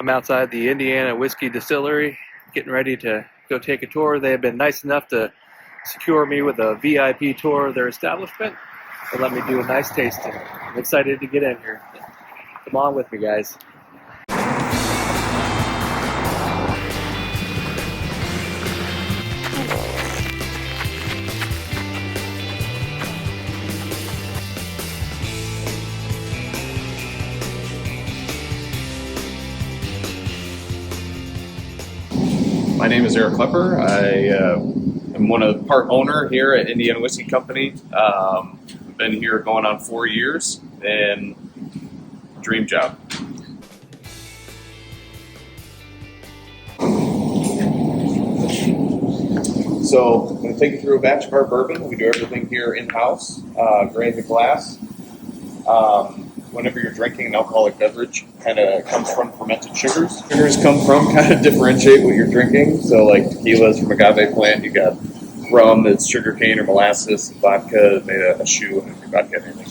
I'm outside the Indiana Whiskey Distillery, getting ready to go take a tour. They have been nice enough to secure me with a VIP tour of their establishment and let me do a nice tasting. I'm excited to get in here. Come on with me, guys. My name is Eric Klepper. I am one of the part owner here at Indiana Whiskey Company. I've been here going on 4 years, and dream job. So I'm going to take you through a batch of our bourbon. We do everything here in-house, grain to glass. Whenever you're drinking an alcoholic beverage, kind of comes from fermented sugars. Sugars come from kind of differentiate what you're drinking. So like tequila is from agave plant. You got rum, it's sugarcane or molasses. Vodka is made a shoe, and vodka anything.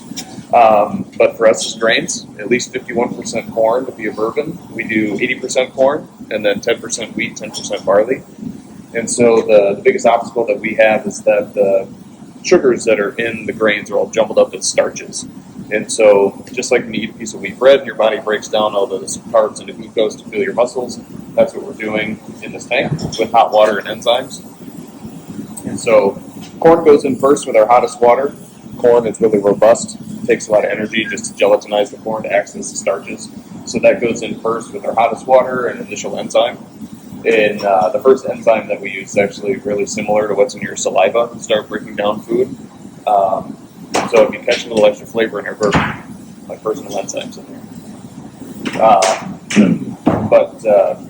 But for us, it's grains. At least 51% corn to be a bourbon. We do 80% corn, and then 10% wheat, 10% barley. And so the biggest obstacle that we have is that the sugars that are in the grains are all jumbled up as starches. And so just like when you eat a piece of wheat bread, your body breaks down all those carbs into glucose to fuel your muscles. That's what we're doing in this tank with hot water and enzymes. And so corn goes in first with our hottest water. Corn is really robust. It takes a lot of energy just to gelatinize the corn to access the starches. So that goes in first with our hottest water and initial enzyme. And the first enzyme that we use is actually really similar to what's in your saliva to start breaking down food. So if you catch a little extra flavor in your bourbon, like personal enzymes in there.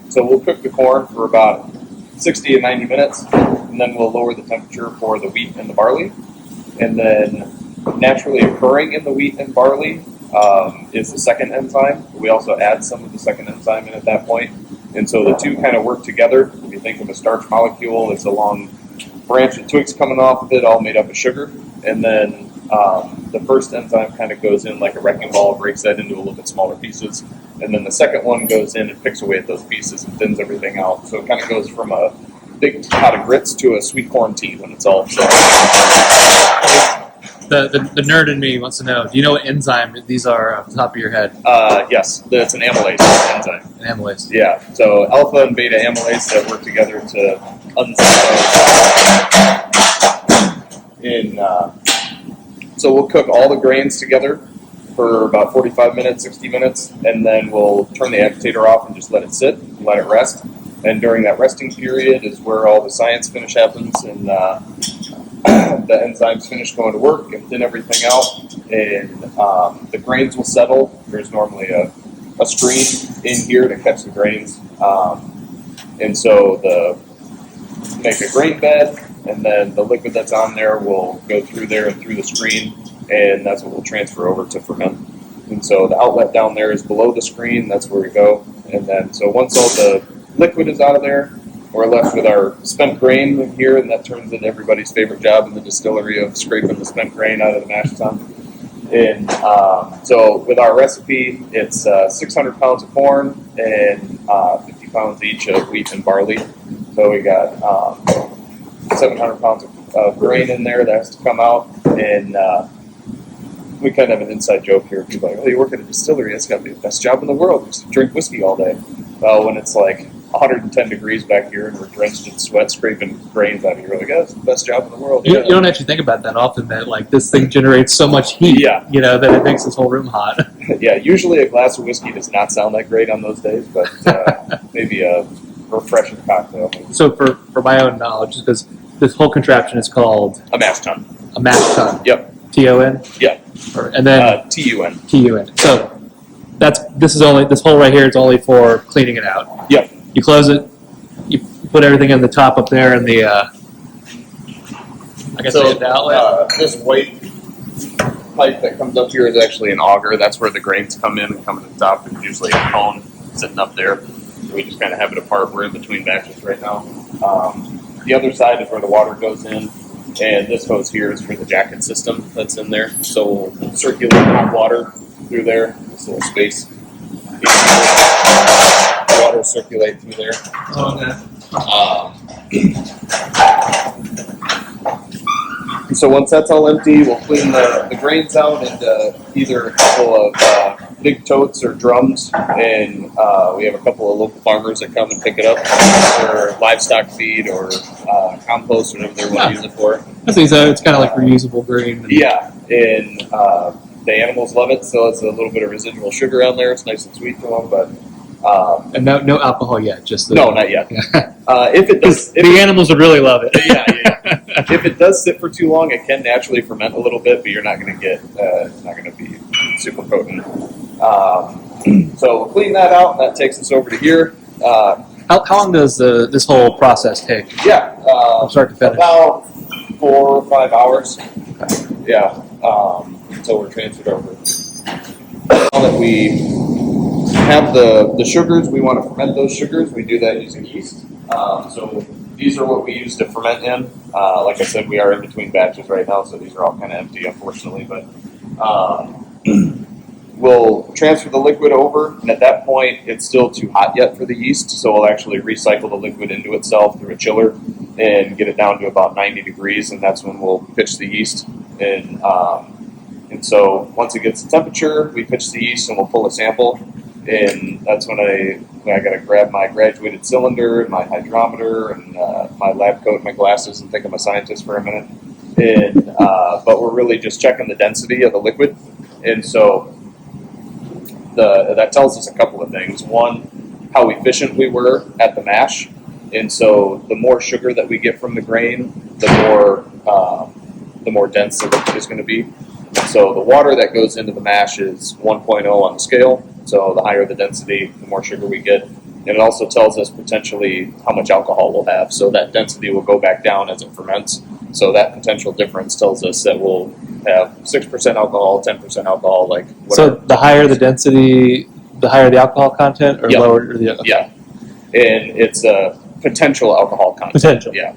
So we'll cook the corn for about 60 to 90 minutes, and then we'll lower the temperature for the wheat and the barley. And then naturally occurring in the wheat and barley is the second enzyme. We also add some of the second enzyme in at that point. And so the two kind of work together. If you think of a starch molecule, it's a long branch of twigs coming off of it, all made up of sugar. And then the first enzyme kind of goes in like a wrecking ball, breaks that into a little bit smaller pieces. And then the second one goes in and picks away at those pieces and thins everything out. So it kind of goes from a big pot of grits to a sweet corn tea when it's all set. The nerd in me wants to know, do you know what enzyme these are off the top of your head? Yes, it's an amylase enzyme. An amylase. Yeah, so alpha and beta amylase that work together to so we'll cook all the grains together for about 45 minutes, 60 minutes, and then we'll turn the agitator off and just let it sit and let it rest. And during that resting period is where all the science finish happens, and the enzymes finish going to work and thin everything out, and the grains will settle. There's normally a screen in here to catch the grains, and so make a grain bed, and then the liquid that's on there will go through there and through the screen, and that's what we'll transfer over to ferment. And so the outlet down there is below the screen. That's where we go. And then so once all the liquid is out of there, we're left with our spent grain here, and that turns into everybody's favorite job in the distillery of scraping the spent grain out of the mash tun. And so with our recipe, it's 600 pounds of corn and 50 pounds each of wheat and barley. So we got 700 pounds of grain in there that has to come out. And we kind of have an inside joke here. People are like, oh, you work at a distillery, that's got to be the best job in the world. Just drink whiskey all day. Well, when it's like 110 degrees back here and we're drenched in sweat scraping grains out of here, we're like, oh, it's the best job in the world. You don't actually think about that often, that like this thing generates so much heat, that it makes this whole room hot. Yeah, usually a glass of whiskey does not sound that great on those days, but maybe a refreshing cocktail. So for my own knowledge, because this whole contraption is called a mash tun. A mash tun. Yep. T-O-N? Yeah. And then T-U-N. T-U-N. So this hole right here is only for cleaning it out. Yep. You close it, you put everything in the top up there in the the outlet. This white pipe that comes up here is actually an auger. That's where the grains come in and come to the top. There's usually a cone sitting up there. So we just kind of have it apart. We're in between batches right now. The other side is where the water goes in. And this hose here is for the jacket system that's in there. So we'll circulate hot water through there. This little space. circulate through there. So once that's all empty, we'll clean the grains out into either a couple of big totes or drums, and we have a couple of local farmers that come and pick it up for livestock feed or compost, whatever they want to use it for. I think so. It's kind of like reusable grain. Yeah, and the animals love it, so it's a little bit of residual sugar on there. It's nice and sweet to them, but and no alcohol yet. Just no, not yet. If it does, the animals would really love it. Yeah. If it does sit for too long, it can naturally ferment a little bit, but you're not going to get. It's not going to be super potent. So we'll clean that out. That takes us over to here. How long does this whole process take? Yeah, from start to finish. About 4 or 5 hours. Yeah, until we're transferred over. Now that we have the sugars, we want to ferment those sugars. We do that using yeast. So these are what we use to ferment in. Like I said, we are in between batches right now, so these are all kind of empty, unfortunately. But we'll transfer the liquid over, and at that point, it's still too hot yet for the yeast, so we'll actually recycle the liquid into itself through a chiller and get it down to about 90 degrees, and that's when we'll pitch the yeast. And so once it gets to temperature, we pitch the yeast and we'll pull a sample, and that's when I got to grab my graduated cylinder and my hydrometer and my lab coat and my glasses and think I'm a scientist for a minute. And but we're really just checking the density of the liquid, and so that tells us a couple of things. One, how efficient we were at the mash, and so the more sugar that we get from the grain, the more dense the liquid is going to be. So the water that goes into the mash is 1.0 on the scale. So the higher the density, the more sugar we get. And it also tells us potentially how much alcohol we'll have. So that density will go back down as it ferments. So that potential difference tells us that we'll have 6% alcohol, 10% alcohol, like whatever. So the higher the density, the higher the alcohol content, or Yep. lower the Yeah. And it's a potential alcohol content. potential. Yeah.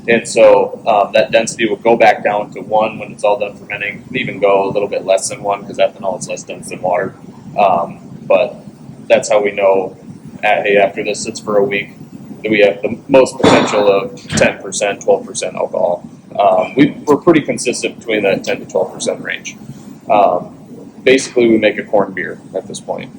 And so that density will go back down to 1 when it's all done fermenting. It can even go a little bit less than 1 because ethanol is less dense than water. But that's how we know, hey, after this sits for a week, that we have the most potential of 10%, 12% alcohol. We're pretty consistent between that 10 to 12% range. Basically, we make a corn beer at this point.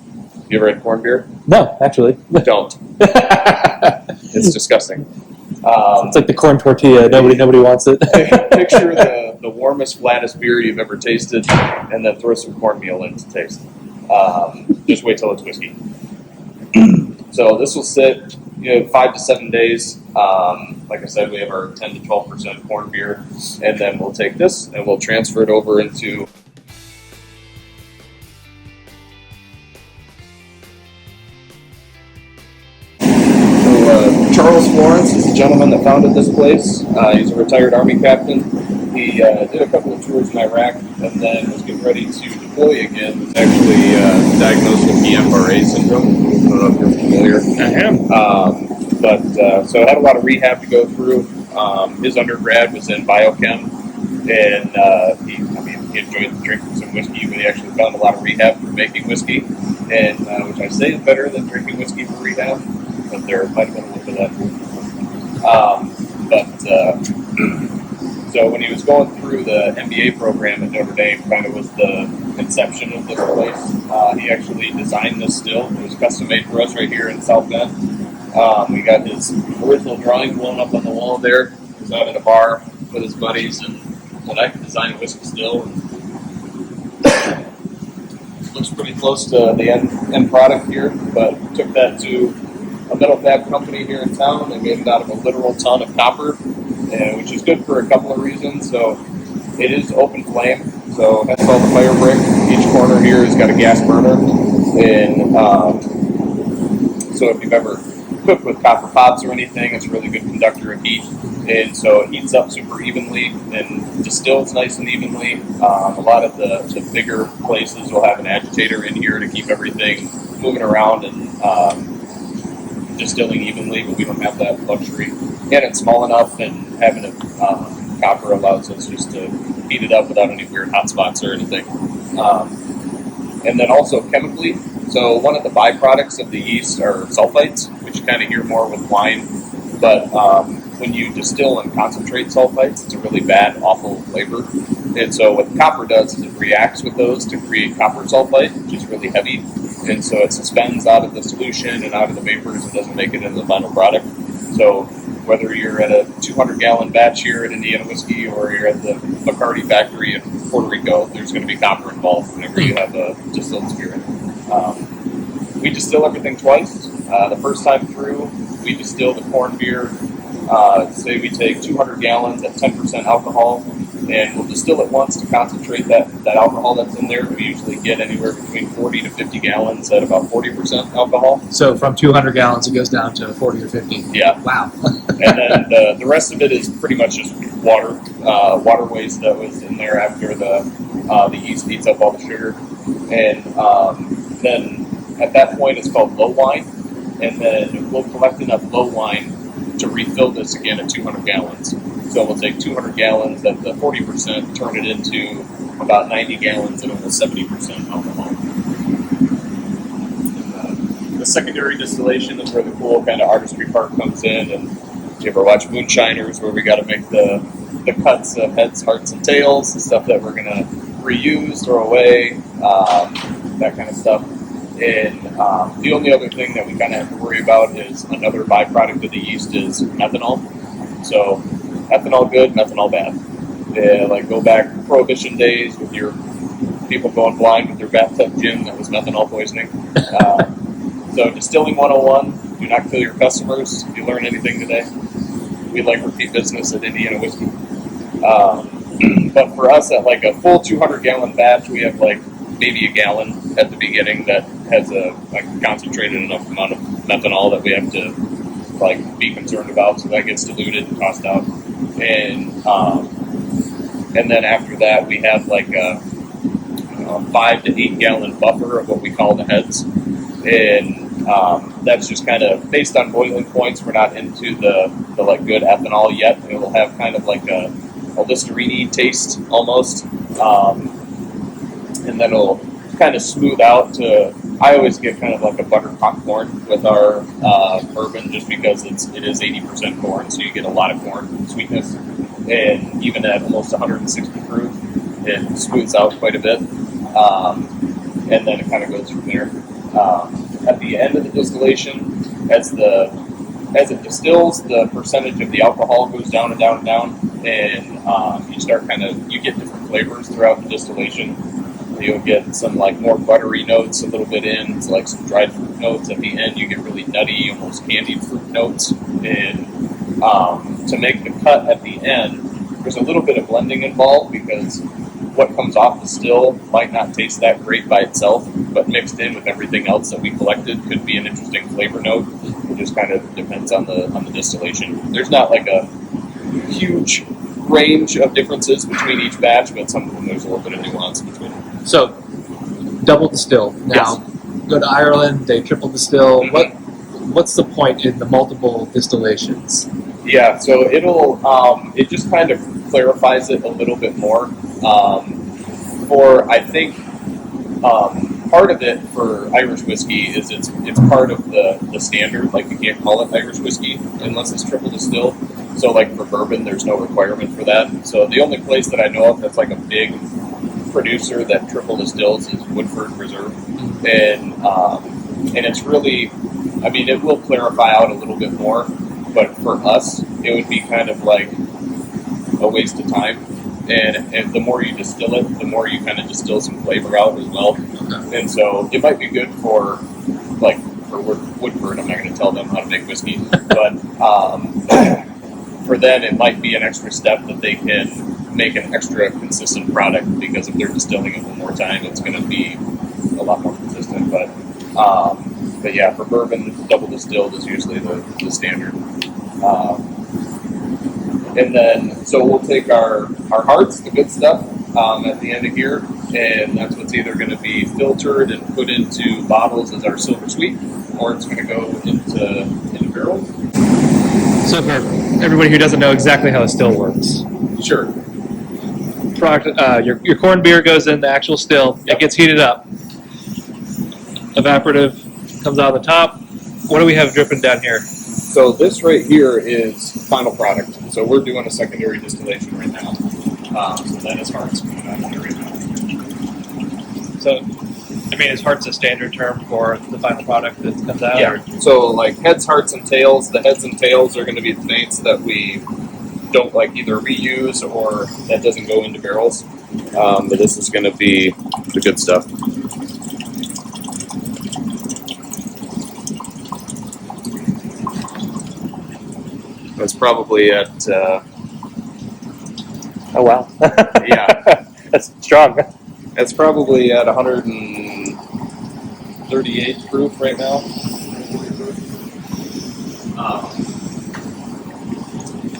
You ever had corn beer? No, actually. Don't. It's disgusting. It's like the corn tortilla. Nobody wants it. Picture the warmest, flattest beer you've ever tasted, and then throw some cornmeal in to taste. Just wait till it's whiskey. So this will sit 5 to 7 days. Like I said, we have our 10 to 12% corn beer, and then we'll take this and we'll transfer it over into. Charles Florence is the gentleman that founded this place. He's a retired Army captain. He did a couple of tours in Iraq and then was getting ready to deploy again. He was actually diagnosed with Guillain-Barré syndrome. I don't know if you're familiar. I am. So I had a lot of rehab to go through. His undergrad was in biochem, and he enjoyed drinking some whiskey, but he actually found a lot of rehab for making whiskey, and which I say is better than drinking whiskey for rehab. But there might have been a little bit of that. So when he was going through the MBA program at Notre Dame, kind of was the inception of this place. He actually designed this still. It was custom made for us right here in South Bend. We got his original drawing blown up on the wall there. He was out at a bar with his buddies and said, I can design a whiskey still. Looks pretty close to the end product here, but took that to a metal fab company here in town. They made it out of a literal ton of copper, which is good for a couple of reasons. So it is open flame, so that's called the fire brick. Each corner here has got a gas burner, and so if you've ever cooked with copper pots or anything, it's a really good conductor of heat, and so it heats up super evenly and distills nice and evenly. A lot of the bigger places will have an agitator in here to keep everything moving around and distilling evenly, but we don't have that luxury. And it's small enough, and having it copper allows us just to heat it up without any weird hot spots or anything. And then also chemically, So one of the byproducts of the yeast are sulfites, which you kind of hear more with wine. But when you distill and concentrate sulfites, it's a really bad, awful flavor. And so what copper does is it reacts with those to create copper sulfite, which is really heavy. And so it suspends out of the solution and out of the vapors and doesn't make it into the final product. So whether you're at a 200-gallon batch here at Indiana Whiskey or you're at the Bacardi factory in Puerto Rico, there's going to be copper involved whenever you have a distilled spirit. We distill everything twice. The first time through, we distill the corn beer. Say we take 200 gallons at 10% alcohol, and we'll distill it once to concentrate that alcohol that's in there. We usually get anywhere between 40 to 50 gallons at about 40% alcohol. So from 200 gallons, it goes down to 40 or 50. Yeah. Wow. And then the rest of it is pretty much just water, water waste that was in there after the yeast eats up all the sugar. And then at that point, it's called low wine. And then we'll collect enough low wine to refill this again at 200 gallons. So we'll take 200 gallons at the 40%, turn it into about 90 gallons at almost 70% alcohol. The secondary distillation is where the cool kind of artistry part comes in. And you ever watch Moonshiners, where we got to make the cuts of heads, hearts, and tails, the stuff that we're going to reuse, throw away, that kind of stuff. And the only other thing that we kind of have to worry about is another byproduct of the yeast is methanol. So ethanol good, methanol bad. Like go back Prohibition days with your people going blind with their bathtub gin that was methanol poisoning. So distilling 101, do not kill your customers. If you learn anything today, we like repeat business at Indiana Whiskey. But for us, at like a full 200-gallon batch, we have like maybe a gallon at the beginning that has a concentrated enough amount of methanol that we have to like be concerned about, so that gets diluted and tossed out. And then after that, we have like a 5 to 8 gallon buffer of what we call the heads, and that's just kind of based on boiling points. We're not into the like good ethanol yet. It'll have kind of like a Listerine taste almost. And then it'll kind of smooth out to, I always get kind of like a buttered popcorn with our bourbon, just because it is 80% corn, so you get a lot of corn sweetness. And even at almost 160 proof, it smooths out quite a bit. And then it kind of goes from there. At the end of the distillation, as it distills, the percentage of the alcohol goes down and down and down, and you get different flavors throughout the distillation. You'll get some like more buttery notes a little bit in, it's like some dried fruit notes. At the end, you get really nutty, almost candied fruit notes. And to make the cut at the end, there's a little bit of blending involved, because what comes off the still might not taste that great by itself, but mixed in with everything else that we collected could be an interesting flavor note. It just kind of depends on the distillation. There's not like a huge range of differences between each batch, but some of them there's a little bit of nuance between them. So, double distill. Now, go to Ireland, they triple distill. Mm-hmm. What's the point in the multiple distillations? Yeah, so it just kind of clarifies it a little bit more. I think part of it for Irish whiskey is it's part of the standard. Like, you can't call it Irish whiskey unless it's triple distilled. So like for bourbon, there's no requirement for that. So the only place that I know of that's like a big producer that triple distills is Woodford Reserve, and it's really, I mean, it will clarify out a little bit more, but for us, it would be kind of like a waste of time. And the more you distill it, the more you kind of distill some flavor out as well. And so it might be good for Woodford. I'm not going to tell them how to make whiskey, but for them, it might be an extra step that they can make an extra consistent product, because if they're distilling it one more time, it's going to be a lot more consistent. But yeah, for bourbon, double distilled is usually the standard. And then, so we'll take our hearts, the good stuff, at the end of here, and that's what's either going to be filtered and put into bottles as our silver sweet, or it's going to go into barrels. So for everybody who doesn't know exactly how a still works, Sure. your corn beer goes in the actual still. Yep. It gets heated up. evaporative comes out of the top. What do we have dripping down here? So this right here is final product. So we're doing a secondary distillation right now. So that is hearts coming out of here right now. So, I mean, is hearts a standard term for the final product that comes out? Yeah. So like heads, hearts, and tails. The heads and tails are going to be the mates that we don't like either reuse or that doesn't go into barrels. But this is going to be the good stuff. That's probably at. Oh wow! Yeah, that's strong. That's probably at 138 proof right now.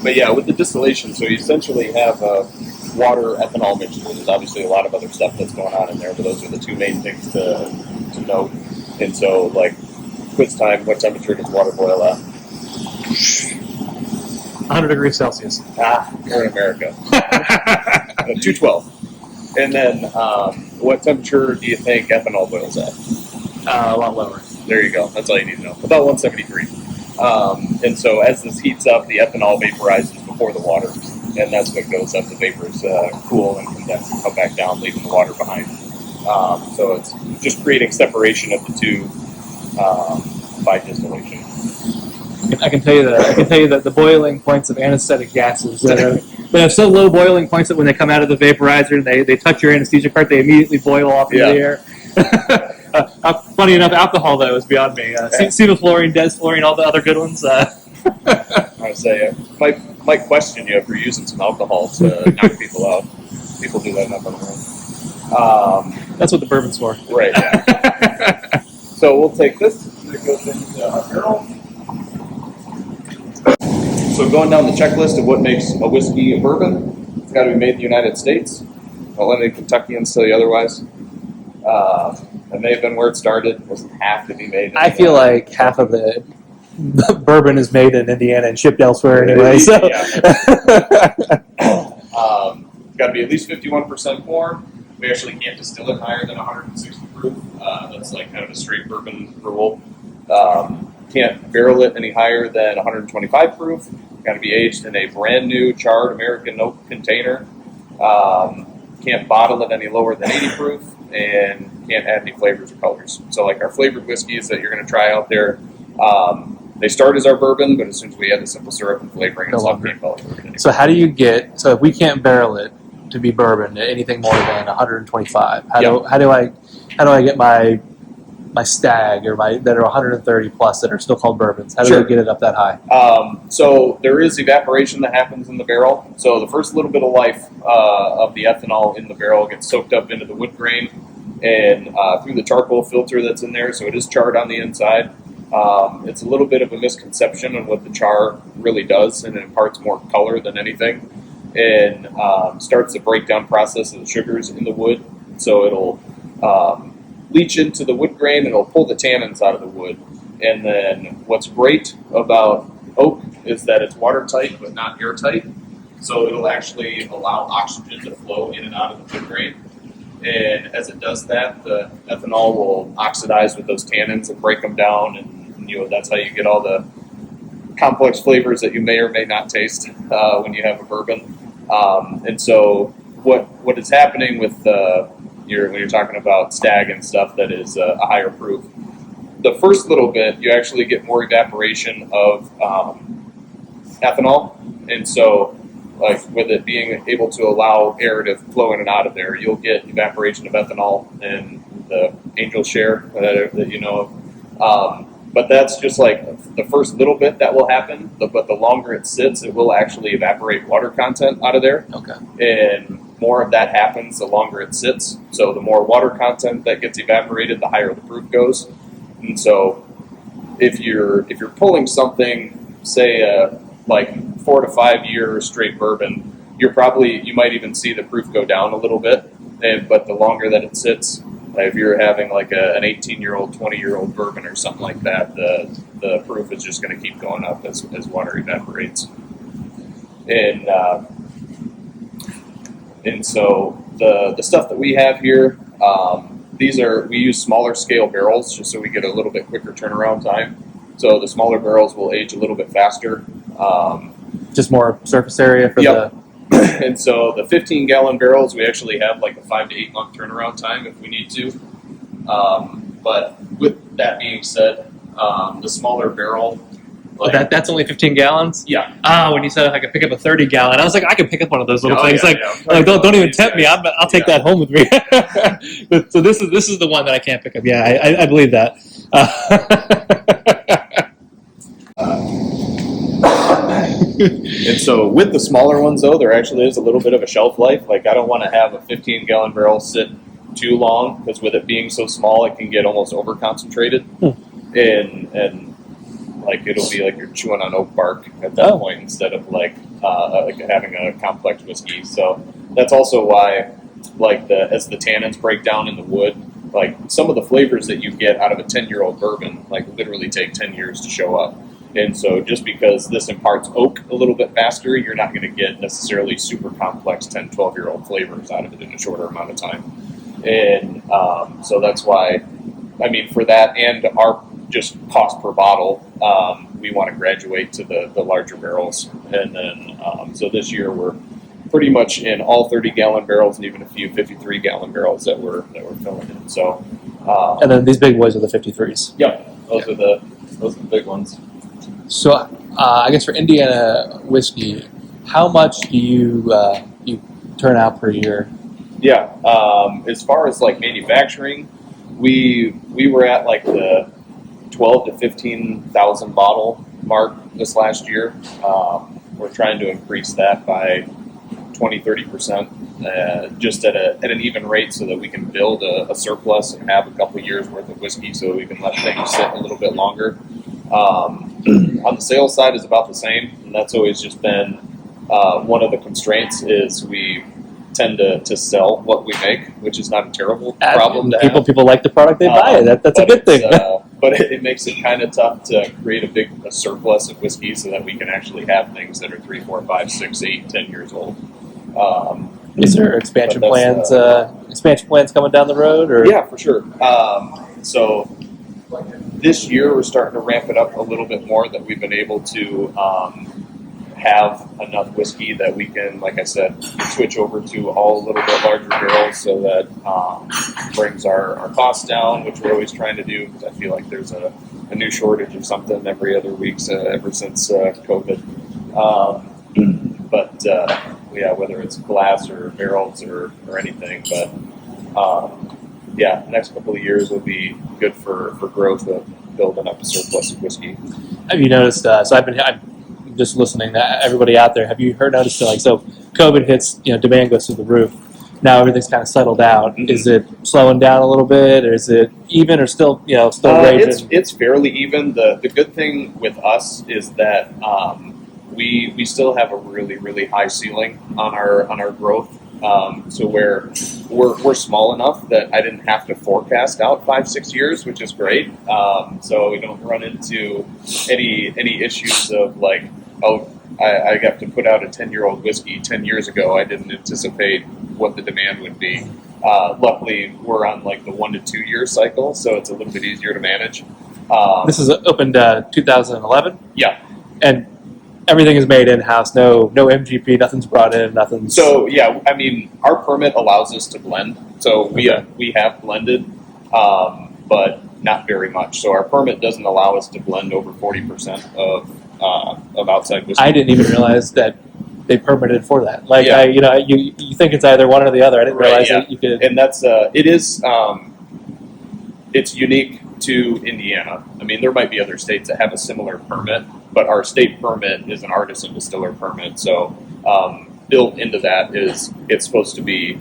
But yeah, with the distillation, so you essentially have a water ethanol mixture. There's obviously a lot of other stuff that's going on in there, but those are the two main things to note. And so, like, quiz time, what temperature does water boil at? 100 degrees Celsius. You're in America. 212. And then, what temperature do you think ethanol boils at? A lot lower. There you go. That's all you need to know. About 173. And so as this heats up, the ethanol vaporizes before the water, and that's what goes up. The vapors cool and condense and come back down, leaving the water behind. So it's just creating separation of the two by distillation. I can tell you that the boiling points of anesthetic gases that have so low boiling points that when they come out of the vaporizer and they touch your anesthesia cart, they immediately boil off into the air. Funny enough, alcohol though is beyond me. Sevoflurane, desflurane, all the other good ones. I would say might question you if you're using some alcohol to knock people out. People do that enough on their own. That's what the bourbon's for. Right. Yeah. So we'll take this. It goes into our barrel. So going down the checklist of what makes a whiskey a bourbon, it's got to be made in the United States. Don't let any Kentuckians tell you otherwise. That may have been where it started. It doesn't have to be made. I feel like half of the bourbon is made in Indiana and shipped elsewhere anyway. So. It's got to be at least 51% more. We actually can't distill it higher than 160 proof. That's like kind of a straight bourbon rule. Can't barrel it any higher than 125 proof. Got to be aged in a brand new charred American oak container. Can't bottle it any lower than 80 proof, and can't add any flavors or colors. So like our flavored whiskeys that you're going to try out there, they start as our bourbon, but as soon as we add the simple syrup and flavoring and stuff, can't call it bourbon anymore. So how do you get, so if we can't barrel it to be bourbon, anything more than 125, how do I get my stag or that are 130 plus that are still called bourbons? How do I get it up that high? So there is evaporation that happens in the barrel. So the first little bit of life of the ethanol in the barrel gets soaked up into the wood grain and through the charcoal filter that's in there. So it is charred on the inside. It's a little bit of a misconception on what the char really does, and it imparts more color than anything, and starts the breakdown process of the sugars in the wood. So it'll leach into the wood grain, and it'll pull the tannins out of the wood. And then what's great about oak is that it's watertight but not airtight. So it'll actually allow oxygen to flow in and out of the wood grain. And as it does that, the ethanol will oxidize with those tannins and break them down, and that's how you get all the complex flavors that you may or may not taste when you have a bourbon. And so what is happening with when you're talking about stag and stuff that is a higher proof, the first little bit you actually get more evaporation of ethanol, and so like with it being able to allow air to flow in and out of there, you'll get evaporation of ethanol in the angel share that you know of. But that's just like the first little bit that will happen. But the longer it sits, it will actually evaporate water content out of there. Okay. And more of that happens the longer it sits. So the more water content that gets evaporated, the higher the proof goes. And so if you're pulling something, say like 4 to 5 year straight bourbon, you might even see the proof go down a little bit. But the longer that it sits, if you're having like an 18-year-old, 20-year-old bourbon or something like that, the proof is just going to keep going up as water evaporates. And so the stuff that we have here, we use smaller scale barrels just so we get a little bit quicker turnaround time. So the smaller barrels will age a little bit faster. Just more surface area for Yep. And so the 15-gallon barrels, we actually have like a 5 to 8 month turnaround time if we need to. But with that being said, the smaller barrel. That's only 15 gallons? Yeah. When you said I could pick up a 30-gallon, I was like, I could pick up one of those little things. Yeah. Like, don't even tempt me. I'll take that home with me. So this is the one that I can't pick up. Yeah, I believe that. And so with the smaller ones, though, there actually is a little bit of a shelf life. Like I don't want to have a 15-gallon barrel sit too long because with it being so small, it can get almost over concentrated, and like it'll be like you're chewing on oak bark at that point instead of like having a complex whiskey. So that's also why, like as the tannins break down in the wood, like some of the flavors that you get out of a 10-year-old bourbon, like literally take 10 years to show up. And so just because this imparts oak a little bit faster, you're not going to get necessarily super complex 10, 12-year-old flavors out of it in a shorter amount of time. And so that's why, I mean, for that and our just cost per bottle, we want to graduate to the larger barrels. And then, so this year we're pretty much in all 30-gallon barrels and even a few 53-gallon barrels that we're filling in. So, and then these big boys are the 53s. Yep, those are the big ones. So, I guess for Indiana whiskey, how much do you turn out per year? Yeah, as far as like manufacturing, we were at like the 12 to 15,000 bottle mark this last year. We're trying to increase that by 20-30%, just at an even rate, so that we can build a surplus and have a couple years worth of whiskey, so we can let things sit a little bit longer. On the sales side is about the same, and that's always just been one of the constraints is we tend to sell what we make, which is not a terrible problem to have. People like the product, they buy it. That's a good thing. But it makes it kind of tough to create a surplus of whiskey so that we can actually have things that are 3, 4, 5, 6, 8, 10 years old. Is there expansion plans? Expansion plans coming down the road? Or? Yeah, for sure. So this year we're starting to ramp it up a little bit more, that we've been able to have enough whiskey that we can, like I said, switch over to all a little bit larger barrels, so that brings our costs down, which we're always trying to do, because I feel like there's a new shortage of something every other week ever since COVID. But yeah, whether it's glass or barrels or anything, but yeah, the next couple of years will be good for growth of building up a surplus of whiskey. Have you noticed? So I'm just listening to everybody out there. Have you noticed? Like, so COVID hits, demand goes through the roof. Now everything's kind of settled out. Mm-hmm. Is it slowing down a little bit, or is it even, or still raging? It's fairly even. The good thing with us is that we still have a really, really high ceiling on our growth. So we're small enough that I didn't have to forecast out 5-6 years, which is great. So we don't run into any issues of like, I got to put out a 10-year-old whiskey 10 years ago. I didn't anticipate what the demand would be. Luckily, we're on like the 1 to 2 year cycle, so it's a little bit easier to manage. This is opened 2011. Yeah, and everything is made in-house, no MGP, nothing's brought in, nothing's... So, yeah, I mean, our permit allows us to blend. So we have blended, but not very much. So our permit doesn't allow us to blend over 40% of outside whiskey. I didn't even realize that they permitted for that. Like, yeah. You think it's either one or the other. I didn't realize that you could... And that's, it's unique to Indiana. I mean, there might be other states that have a similar permit, but our state permit is an artisan distiller permit. So built into that is it's supposed to be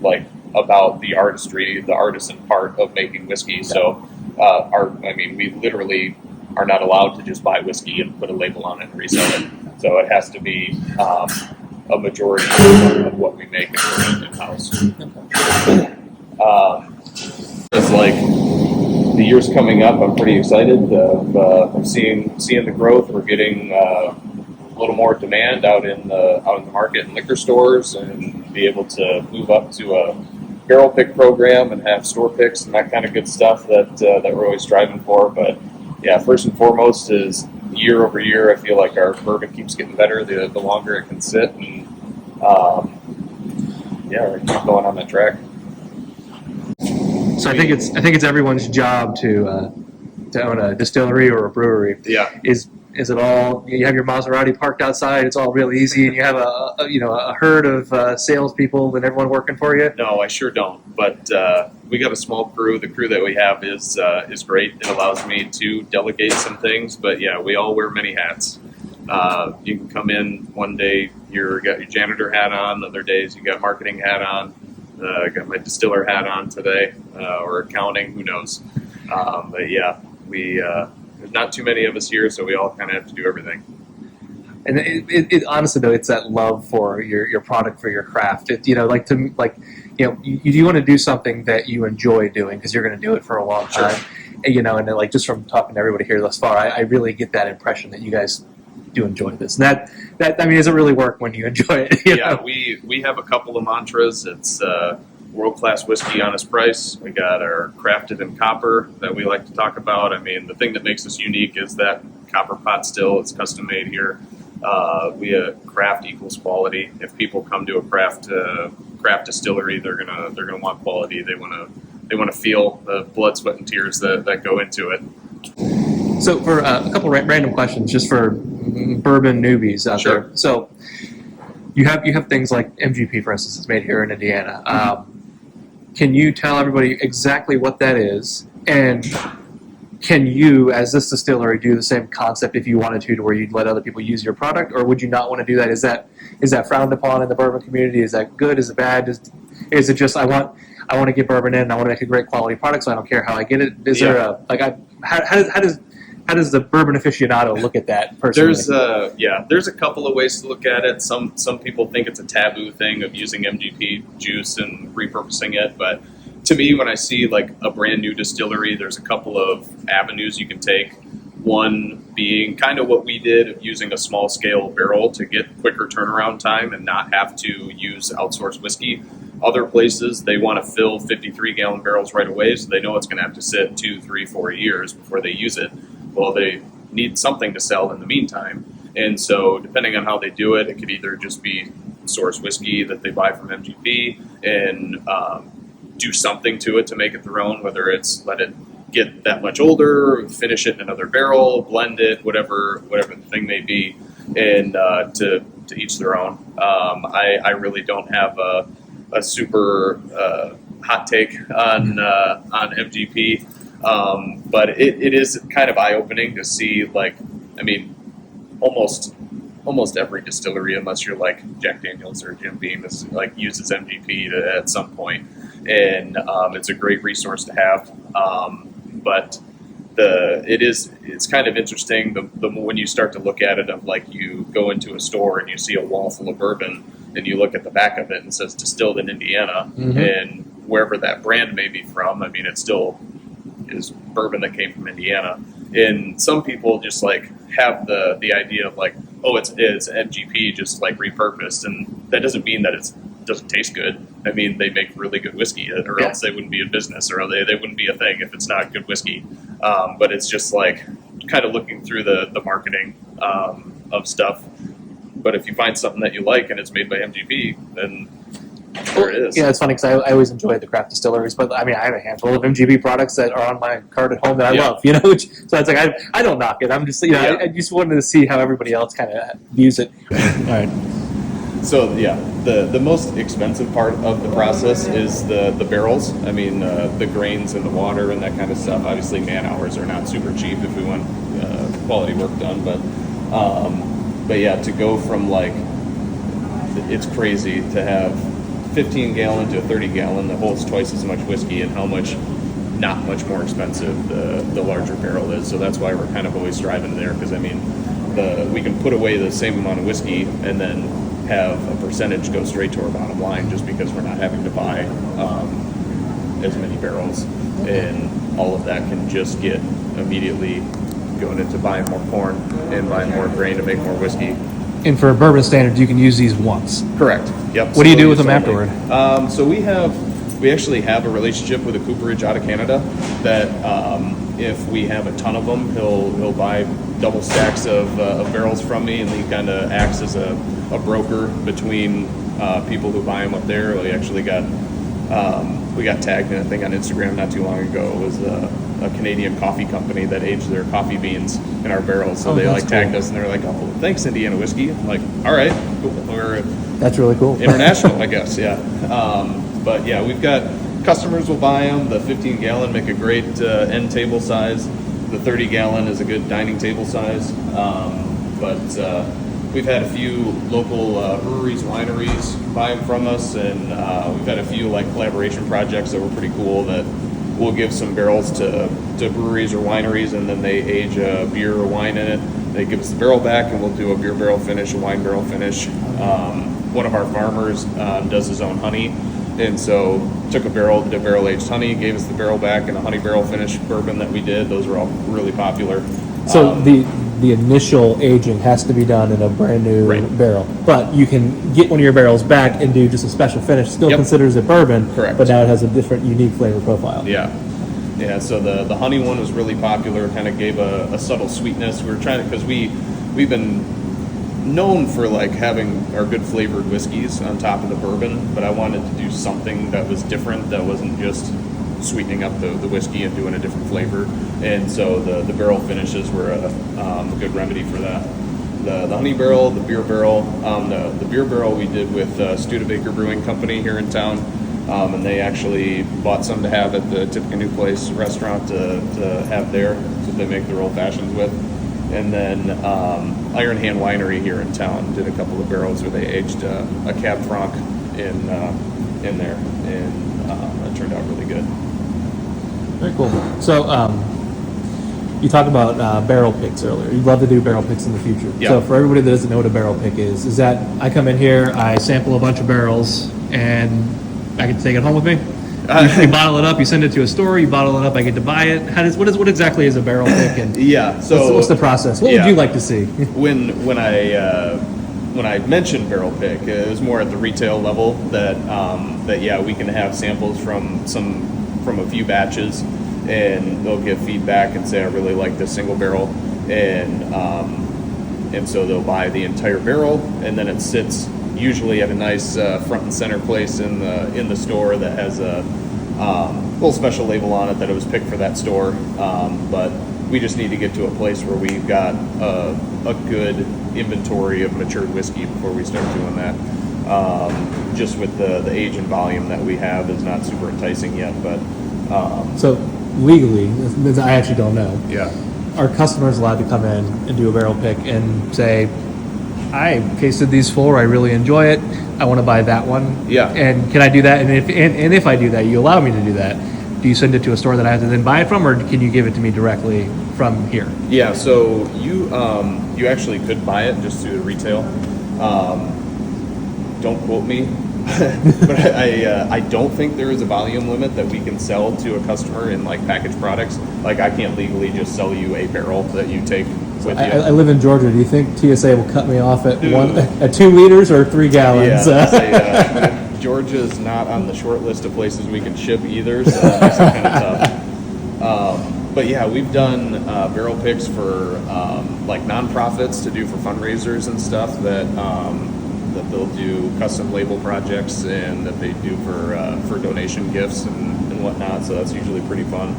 like about the artistry, the artisan part of making whiskey. So we literally are not allowed to just buy whiskey and put a label on it and resell it. So it has to be a majority of what we make and put in-house. It's like the years coming up, I'm pretty excited of seeing the growth. We're getting a little more demand out in the market and liquor stores, and be able to move up to barrel pick program and have store picks and that kind of good stuff that we're always striving for. But yeah, first and foremost is year over year, I feel like our bourbon keeps getting better the longer it can sit, and we're keep going on that track. So I think it's everyone's job to own a distillery or a brewery. Yeah. Is it all? You have your Maserati parked outside. It's all real easy, and you have a herd of salespeople and everyone working for you. No, I sure don't. But we got a small crew. The crew that we have is great. It allows me to delegate some things. But yeah, we all wear many hats. You can come in one day, you got your janitor hat on. Other days, you got marketing hat on. I got my distiller hat on today, or accounting. Who knows? But yeah, there's not too many of us here, so we all kind of have to do everything. And it honestly though, it's that love for your product, for your craft. You want to do something that you enjoy doing because you're going to do it for a long time. Sure. And like just from talking to everybody here thus far, I really get that impression that you guys do enjoy this. And that doesn't really work when you enjoy it. Yeah, we have a couple of mantras. It's world-class whiskey, honest price. We got our crafted in copper that we like to talk about. I mean, the thing that makes us unique is that copper pot still. It's custom made here. Craft equals quality. If people come to a craft distillery, they're gonna want quality. They want to feel the blood, sweat, and tears that go into it. So for a couple random questions, just for bourbon newbies out there. So you have things like MGP, for instance, is made here in Indiana. Can you tell everybody exactly what that is? And can you, as this distillery, do the same concept if you wanted to where you'd let other people use your product, or would you not want to do that? Is that frowned upon in the bourbon community? Is that good? Is it bad? Is it just I want to get bourbon in, and I want to make a great quality product, so I don't care how I get it? Is there how does the bourbon aficionado look at that personally? There's a couple of ways to look at it. Some people think it's a taboo thing of using MGP juice and repurposing it, but to me, when I see like a brand new distillery, there's a couple of avenues you can take. One being kind of what we did, of using a small scale barrel to get quicker turnaround time and not have to use outsourced whiskey. Other places, they want to fill 53-gallon barrels right away, so they know it's going to have to sit 2, 3, 4 years before they use it. Well, they need something to sell in the meantime. And so depending on how they do it, it could either just be source whiskey that they buy from MGP and do something to it to make it their own, whether it's let it get that much older, finish it in another barrel, blend it, whatever the thing may be, and to each their own. I really don't have a super hot take on MGP. But it is kind of eye-opening to see, almost every distillery, unless you're like Jack Daniel's or Jim Beam, uses MGP at some point, and it's a great resource to have. But it's kind of interesting the when you start to look at it, of like you go into a store and you see a wall full of bourbon and you look at the back of it and it says distilled in Indiana, and wherever that brand may be from, I mean, it still is bourbon that came from Indiana. And some people just like have the idea of like, oh, it's MGP just like repurposed, and that doesn't mean that it doesn't taste good. I mean, they make really good whiskey, or else they wouldn't be in business, or they wouldn't be a thing if it's not good whiskey. But it's just like kind of looking through the marketing of stuff. But if you find something that you like and it's made by MGP, then there it is. Yeah, it's funny because I always enjoy the craft distilleries, but I mean, I have a handful of MGP products that are on my cart at home that I love, so it's like I don't knock it. I'm just, I just wanted to see how everybody else kind of views it. All right. So the most expensive part of the process is the barrels. I mean, the grains and the water and that kind of stuff. Obviously, man hours are not super cheap if we want quality work done, but yeah, to go from like, it's crazy to have 15-gallon to a 30-gallon that holds twice as much whiskey, and how much not much more expensive the larger barrel is. So that's why we're kind of always striving there, because I mean, we can put away the same amount of whiskey and then have a percentage go straight to our bottom line, just because we're not having to buy as many barrels, and all of that can just get immediately going into buying more corn and buying more grain to make more whiskey. And for a bourbon standard, you can use these once. Correct. Yep. What do you do with them afterward? So we have we actually have a relationship with a cooperage out of Canada that if we have a ton of them, he'll buy double stacks of barrels from me, and he kind of acts as a broker between people who buy them up there. We actually got we got tagged in a thing on Instagram not too long ago. It was a Canadian coffee company that aged their coffee beans in our barrels. So they tagged us, and they're like, "Oh, thanks, Indiana Whiskey." I'm like, all right, cool. That's really cool. International, I guess, yeah. But yeah, we've got customers will buy them. The 15-gallon make a great end table size. The 30-gallon is a good dining table size. But we've had a few local breweries, wineries buy them from us, and we've had a few collaboration projects that were pretty cool that we'll give some barrels to breweries or wineries, and then they age a beer or wine in it. They give us the barrel back, and we'll do a beer barrel finish, a wine barrel finish. One of our farmers does his own honey, and so took a barrel, did barrel-aged honey, gave us the barrel back, and a honey barrel finish bourbon that we did. Those were all really popular. So the initial aging has to be done in a brand new barrel, but you can get one of your barrels back and do just a special finish. Still considers it bourbon, correct, but now it has a different, unique flavor profile. Yeah. So the honey one was really popular. Kind of gave a subtle sweetness. We were trying to, because we've been known for having our good flavored whiskeys on top of the bourbon, but I wanted to do something that was different, that wasn't just sweetening up the whiskey and doing a different flavor. And so the barrel finishes were a good remedy for that. The honey barrel, the beer barrel. The beer barrel we did with Studebaker Brewing Company here in town, and they actually bought some to have at the Tippecanoe Place restaurant to have there. So they make their old fashions with. And then Iron Hand Winery here in town did a couple of barrels where they aged a Cab Franc in there, and it turned out really good. Very cool. So you talked about barrel picks earlier. You'd love to do barrel picks in the future. Yeah. So for everybody that doesn't know what a barrel pick is that I come in here, I sample a bunch of barrels, and I can take it home with me? You bottle it up, you send it to a store, you bottle it up, I get to buy it. What exactly is a barrel pick? And so what's the process? What would you like to see? When I mentioned barrel pick, it was more at the retail level that we can have samples from a few batches, and they'll give feedback and say, I really like this single barrel, and so they'll buy the entire barrel, and then it sits usually at a nice front and center place in the store that has a little special label on it that it was picked for that store. But we just need to get to a place where we've got a good inventory of matured whiskey before we start doing that. Just with the age and volume that we have is not super enticing yet. But so legally, I actually don't know. Yeah. Are customers allowed to come in and do a barrel pick and say, I tasted these 4, I really enjoy it, I want to buy that one? Yeah. And can I do that? And if I do that, you allow me to do that, do you send it to a store that I have to then buy it from, or can you give it to me directly from here? Yeah, so you actually could buy it just through the retail. Don't quote me, but I don't think there is a volume limit that we can sell to a customer in packaged products. I can't legally just sell you a barrel that you take with you. I live in Georgia. Do you think TSA will cut me off at 2 liters or 3 gallons? Yeah, Georgia's not on the short list of places we can ship either, so that makes it kind of tough. But yeah, we've done barrel picks for nonprofits to do for fundraisers and stuff that they'll do custom label projects, and that they do for donation gifts and whatnot. So that's usually pretty fun.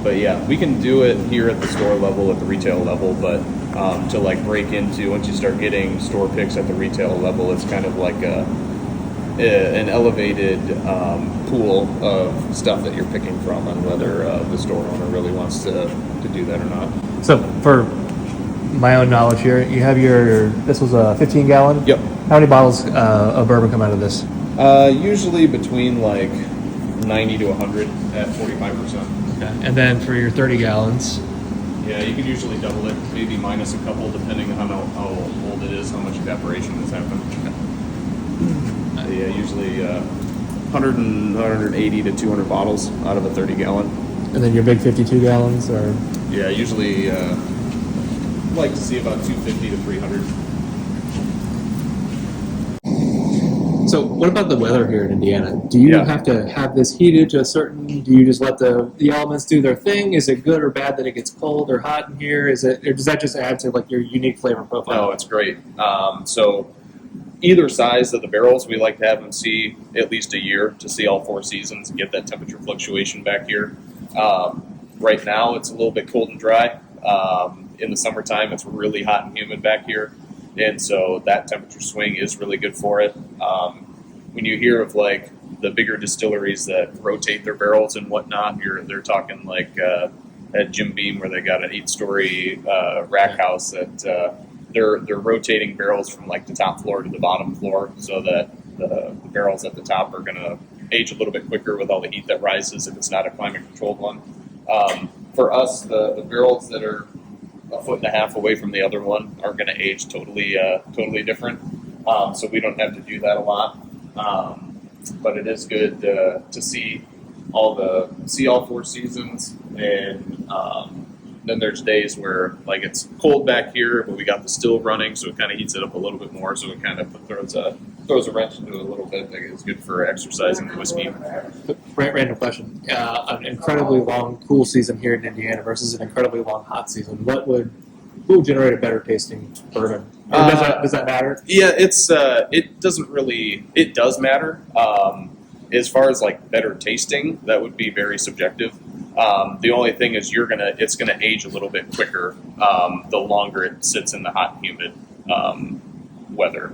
But yeah, we can do it here at the store level, at the retail level, but to break into, once you start getting store picks at the retail level, it's kind of like an elevated pool of stuff that you're picking from, and whether the store owner really wants to do that or not. So for my own knowledge here, you have this was a 15-gallon? Yep. How many bottles of bourbon come out of this? Usually between 90 to 100 at 45%. Okay. And then for your 30 gallons? Yeah, you can usually double it, maybe minus a couple, depending on how old it is, how much evaporation has happened. Yeah, usually 180 to 200 bottles out of a 30-gallon. And then your big 52 gallons, or? Yeah, usually like to see about 250 to 300. So what about the weather here in Indiana? Do you Yeah. have to have this heated to a certain? Do you just let the elements do their thing? Is it good or bad that it gets cold or hot in here? Is it, or does that just add to like your unique flavor profile? No, it's great. So either size of the barrels, we like to have them see at least a year to see all 4 seasons and get that temperature fluctuation back here. Right now, it's a little bit cold and dry. In the summertime, it's really hot and humid back here, and so that temperature swing is really good for it. When you hear of like the bigger distilleries that rotate their barrels and whatnot, they're talking like at Jim Beam where they got an 8-story rack house that they're rotating barrels from like the top floor to the bottom floor so that the barrels at the top are going to age a little bit quicker with all the heat that rises if it's not a climate controlled one. For us, the barrels that are a foot and a half away from the other one are going to age totally different. So we don't have to do that a lot. But it is good to see all 4 seasons, and then there's days where like it's cold back here, but we got the still running, so it kind of heats it up a little bit more. So it kind of throws a wrench into it a little bit. It's good for exercising the whiskey. Random question: an incredibly long cool season here in Indiana versus an incredibly long hot season. What would generate a better tasting bourbon? Or does that matter? Yeah, it doesn't really. It does matter. As far as like better tasting, that would be very subjective. The only thing is it's gonna age a little bit quicker the longer it sits in the hot and humid weather,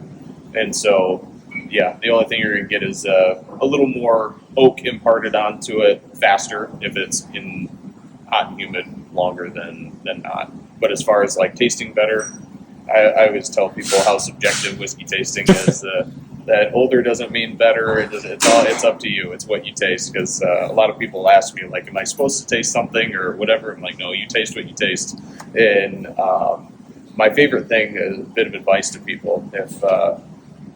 and so yeah, the only thing you're gonna get is a little more oak imparted onto it faster if it's in hot and humid longer than not. But as far as like tasting better, I always tell people how subjective whiskey tasting is. That older doesn't mean better. It's up to you. It's what you taste. Because a lot of people ask me like, "Am I supposed to taste something or whatever?" I'm like, "No, you taste what you taste." And my favorite thing, a bit of advice to people,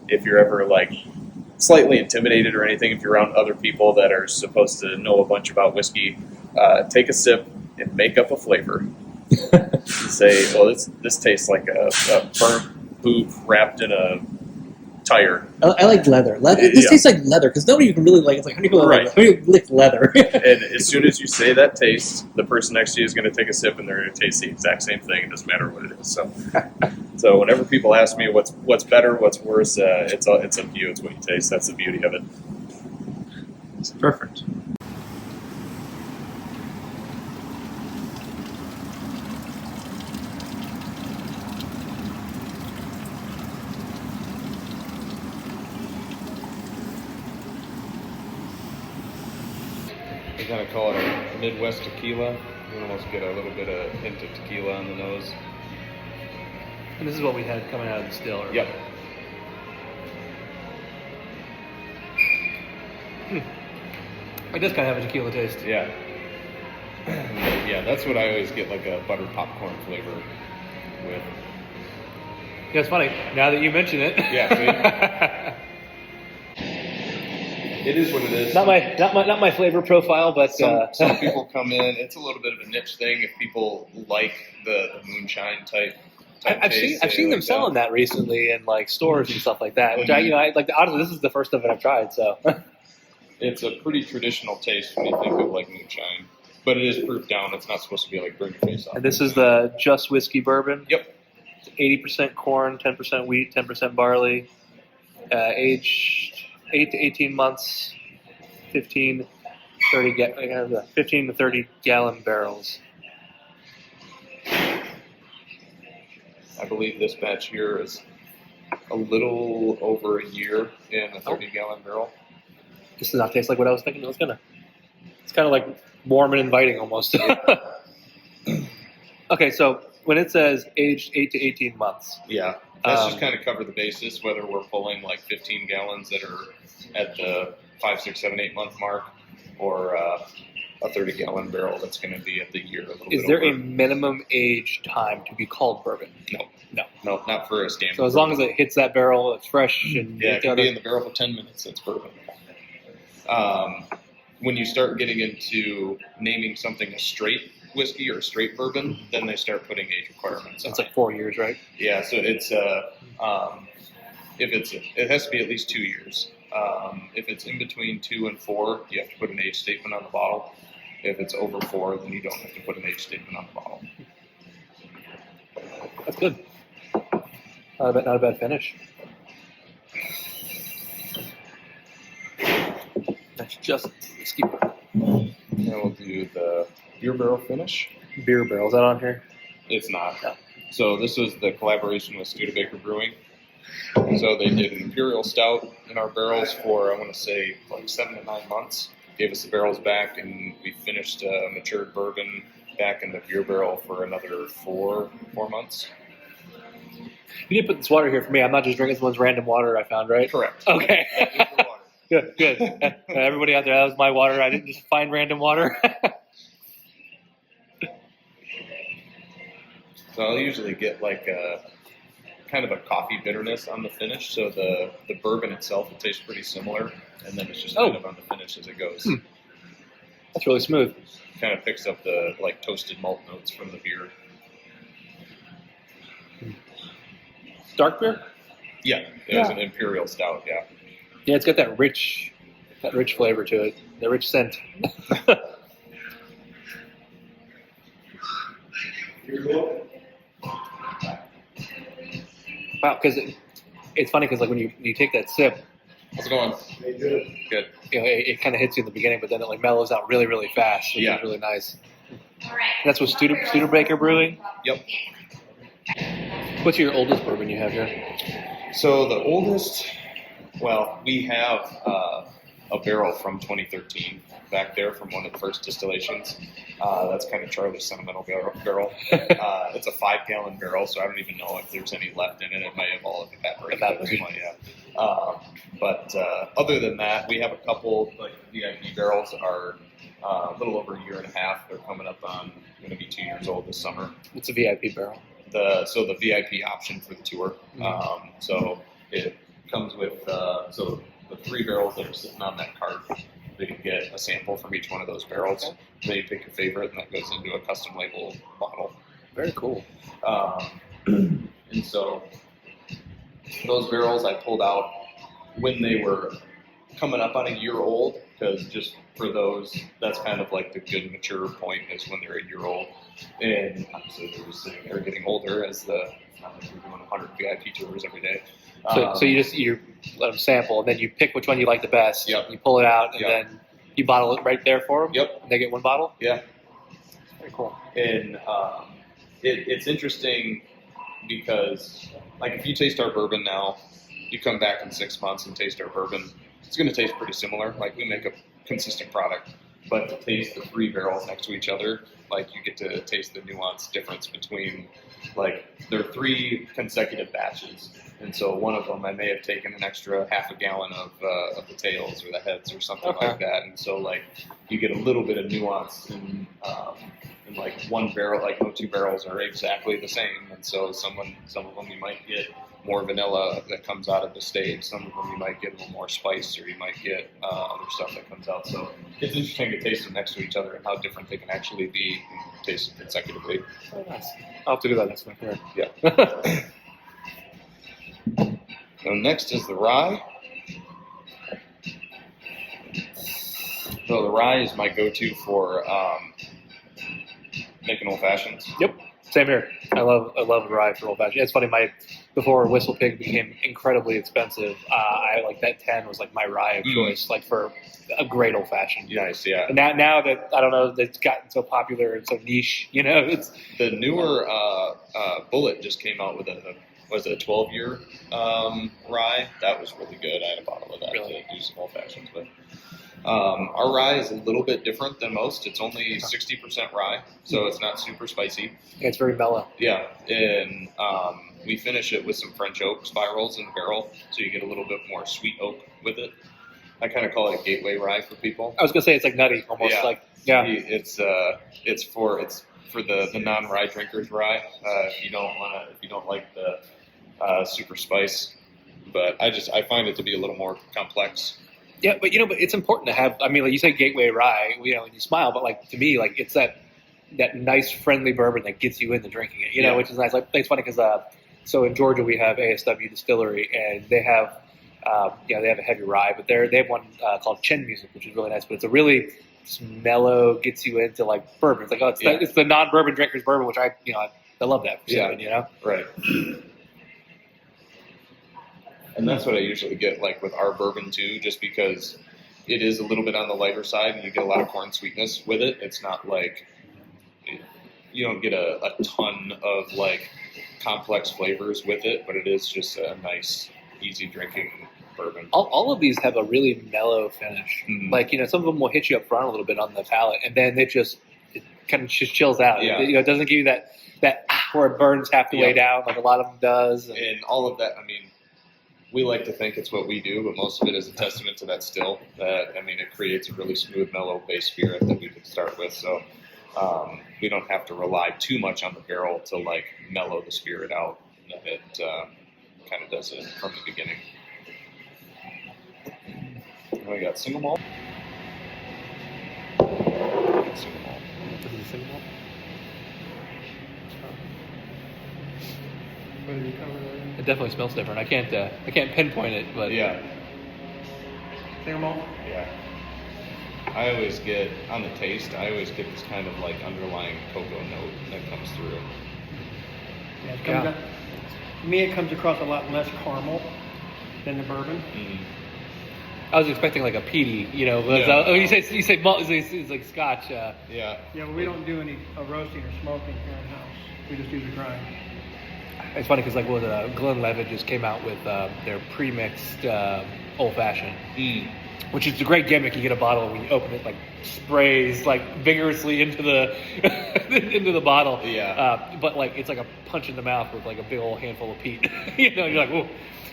if you're ever like slightly intimidated or anything, if you're around other people that are supposed to know a bunch about whiskey, take a sip and make up a flavor. Say, well, this tastes like a burnt boot wrapped in a tire. I like leather. This tastes like leather because nobody can really like. It's like how many people lick leather? And as soon as you say that taste, the person next to you is going to take a sip and they're going to taste the exact same thing. It doesn't matter what it is. So whenever people ask me what's better, what's worse, it's up to you. It's what you taste. That's the beauty of it. It's perfect. We kind of call it a Midwest tequila. You almost get a little bit of hint of tequila on the nose. And this is what we had coming out of the distillery. Yep. It does kind of have a tequila taste. Yeah. Yeah, that's what I always get, like a butter popcorn flavor with. Yeah, it's funny. Now that you mention it. Yeah. It is what it is. Not my flavor profile, but some people come in. It's a little bit of a niche thing. If people like the moonshine type I've seen them selling that recently in like stores and stuff like that. Which I like. Honestly, this is the first of it I've tried. So it's a pretty traditional taste when you think of like moonshine, but it is proof down. It's not supposed to be like burn your face off. And this is the Just Whiskey Bourbon. Yep. 80% corn, 10% wheat, 10% barley. Aged 8 to 18 months, 15 to 30 gallon barrels. I believe this batch here is a little over a year in a 30-gallon barrel. This does not taste like what I was thinking it was gonna. It's kind of like warm and inviting almost. Okay, so when it says aged 8 to 18 months. Yeah. That's just kind of cover the basis, whether we're pulling like 15 gallons that are at the 5, 6, 7, 8 month mark, or a 30-gallon barrel that's going to be at the year. Is there a minimum age time to be called bourbon? No, not for a standard. So as long as it hits that barrel, it's fresh. And yeah, it can be in the barrel for 10 minutes. That's bourbon. When you start getting into naming something a straight whiskey or straight bourbon, then they start putting age requirements on. It's like 4 years, right? Yeah, so it's it has to be at least 2 years. If it's in between 2 and 4, you have to put an age statement on the bottle. If it's over 4, then you don't have to put an age statement on the bottle. That's good. Not a bad finish. That's just whiskey. Now we'll do the beer barrel finish. Beer barrel. Is that on here? It's not. No. So this was the collaboration with Studebaker Brewing. So they did an imperial stout in our barrels for, I want to say, like 7 to 9 months. Gave us the barrels back, and we finished matured bourbon back in the beer barrel for another four months. You did put this water here for me. I'm not just drinking someone's random water I found, right? Correct. Okay. That is the water. Good. Everybody out there, that was my water. I didn't just find random water. So I'll usually get like a kind of a coffee bitterness on the finish. So the bourbon itself will taste pretty similar, and then it's just kind of on the finish as it goes. That's really smooth. Kind of picks up the like toasted malt notes from the beer. Dark beer? Yeah, it was an imperial stout. Yeah. Yeah, it's got that rich flavor to it. The rich scent. Wow, because it's funny because like when you take that sip, How's it going? Good. you know, it kind of hits you in the beginning, but then it like mellows out really, really fast, which is really nice. That's what Studebaker Brewing. Yep. What's your oldest bourbon you have here? So the oldest, well, we have a barrel from 2013 back there from one of the first distillations. That's kind of Charlie's sentimental barrel. It's a 5-gallon barrel, so I don't even know if there's any left in it. It might have all evaporated at this point, yeah. But other than that, we have a couple, like VIP barrels are a little over a year and a half. They're coming up on, going to be 2 years old this summer. It's a VIP barrel. So the VIP option for the tour. So it comes with so the 3 barrels that are sitting on that cart. They can get a sample from each one of those barrels. They pick your favorite, and that goes into a custom label bottle. Very cool. And so those barrels I pulled out when they were coming up on a year old, because just for those, that's kind of like the good mature point is when they're a year old. And obviously they're just sitting there getting older as we're doing 100 VIP tours every day. So you let them sample, and then you pick which one you like the best. Yep. You pull it out, and then you bottle it right there for them. Yep. And they get one bottle. Yeah. Very cool. And it's interesting because, like, if you taste our bourbon now, you come back in 6 months and taste our bourbon, it's going to taste pretty similar. Like, we make a consistent product, but to taste the 3 barrels next to each other, like, you get to taste the nuanced difference between, like, there are 3 consecutive batches, and so one of them I may have taken an extra half a gallon of the tails or the heads or something like that, and so, like, you get a little bit of nuance in like one barrel, like no 2 barrels are exactly the same, and so some of them you might get more vanilla that comes out of the stage. Some of them you might get a little more spice, or you might get other stuff that comes out. So it's interesting to taste them next to each other and how different they can actually be and taste them consecutively. Oh, nice. I'll have to do that next time. Yeah. So next is the rye. So the rye is my go-to for making old fashions. Yep. Same here. I love rye for old fashioned. It's funny. Before Whistle Pig became incredibly expensive, I like that 10 was like my rye of choice, like for a great old fashioned. Nice, yeah. And now that I don't know, that's gotten so popular and so niche. You know, it's the newer Bullet just came out with a 12-year rye. That was really good. I had a bottle of that to do some old fashions with. Our rye is a little bit different than most. It's only 60% rye, so it's not super spicy. Yeah, it's very mellow. Yeah, and we finish it with some French oak spirals in the barrel, so you get a little bit more sweet oak with it. I kind of call it a gateway rye for people. I was gonna say it's like nutty, almost It's for the non-rye drinkers rye. If you don't like the super spice, but I find it to be a little more complex. Yeah, but it's important to have. I mean, like you say, gateway rye. And you smile, but like to me, like it's that nice, friendly bourbon that gets you into drinking it. Which is nice. Like it's funny because So in Georgia, we have ASW Distillery, and they have, they have a heavy rye, but they have one called Chen Music, which is really nice. But it's a really mellow, gets you into like bourbon. It's like it's the non-bourbon drinkers bourbon, which I love that for cinnamon, Right. And that's what I usually get like with our bourbon too, just because it is a little bit on the lighter side, and you get a lot of corn sweetness with it. It's not like you don't get a ton of like complex flavors with it, but it is just a nice, easy drinking bourbon. All of these have a really mellow finish. Mm-hmm. Like some of them will hit you up front a little bit on the palate, and then it kind of just chills out. Yeah. It doesn't give you that where it burns half the way down like a lot of them does. And all of that, I mean, we like to think it's what we do, but most of it is a testament to that still. It creates a really smooth, mellow base spirit that we can start with. So we don't have to rely too much on the barrel to like mellow the spirit out. It kind of does it from the beginning. And we got single malt. Single malt. This is a single malt. It definitely smells different. I can't pinpoint it, but Yeah. single malt. Yeah. I always get, on the taste, this kind of like underlying cocoa note that comes through. Yeah, to me, it comes across a lot less caramel than the bourbon. Mm. I was expecting like a peaty, Yeah. You say malt, it's like Scotch. Yeah. Yeah, but we don't do any roasting or smoking here in house. We just use a grind. It's funny because Glenlivet just came out with their pre-mixed old fashioned, which is a great gimmick. You get a bottle, and when you open it, like sprays like vigorously into the into the bottle. Yeah. But like it's like a punch in the mouth with like a big old handful of peat. You're like, whoa.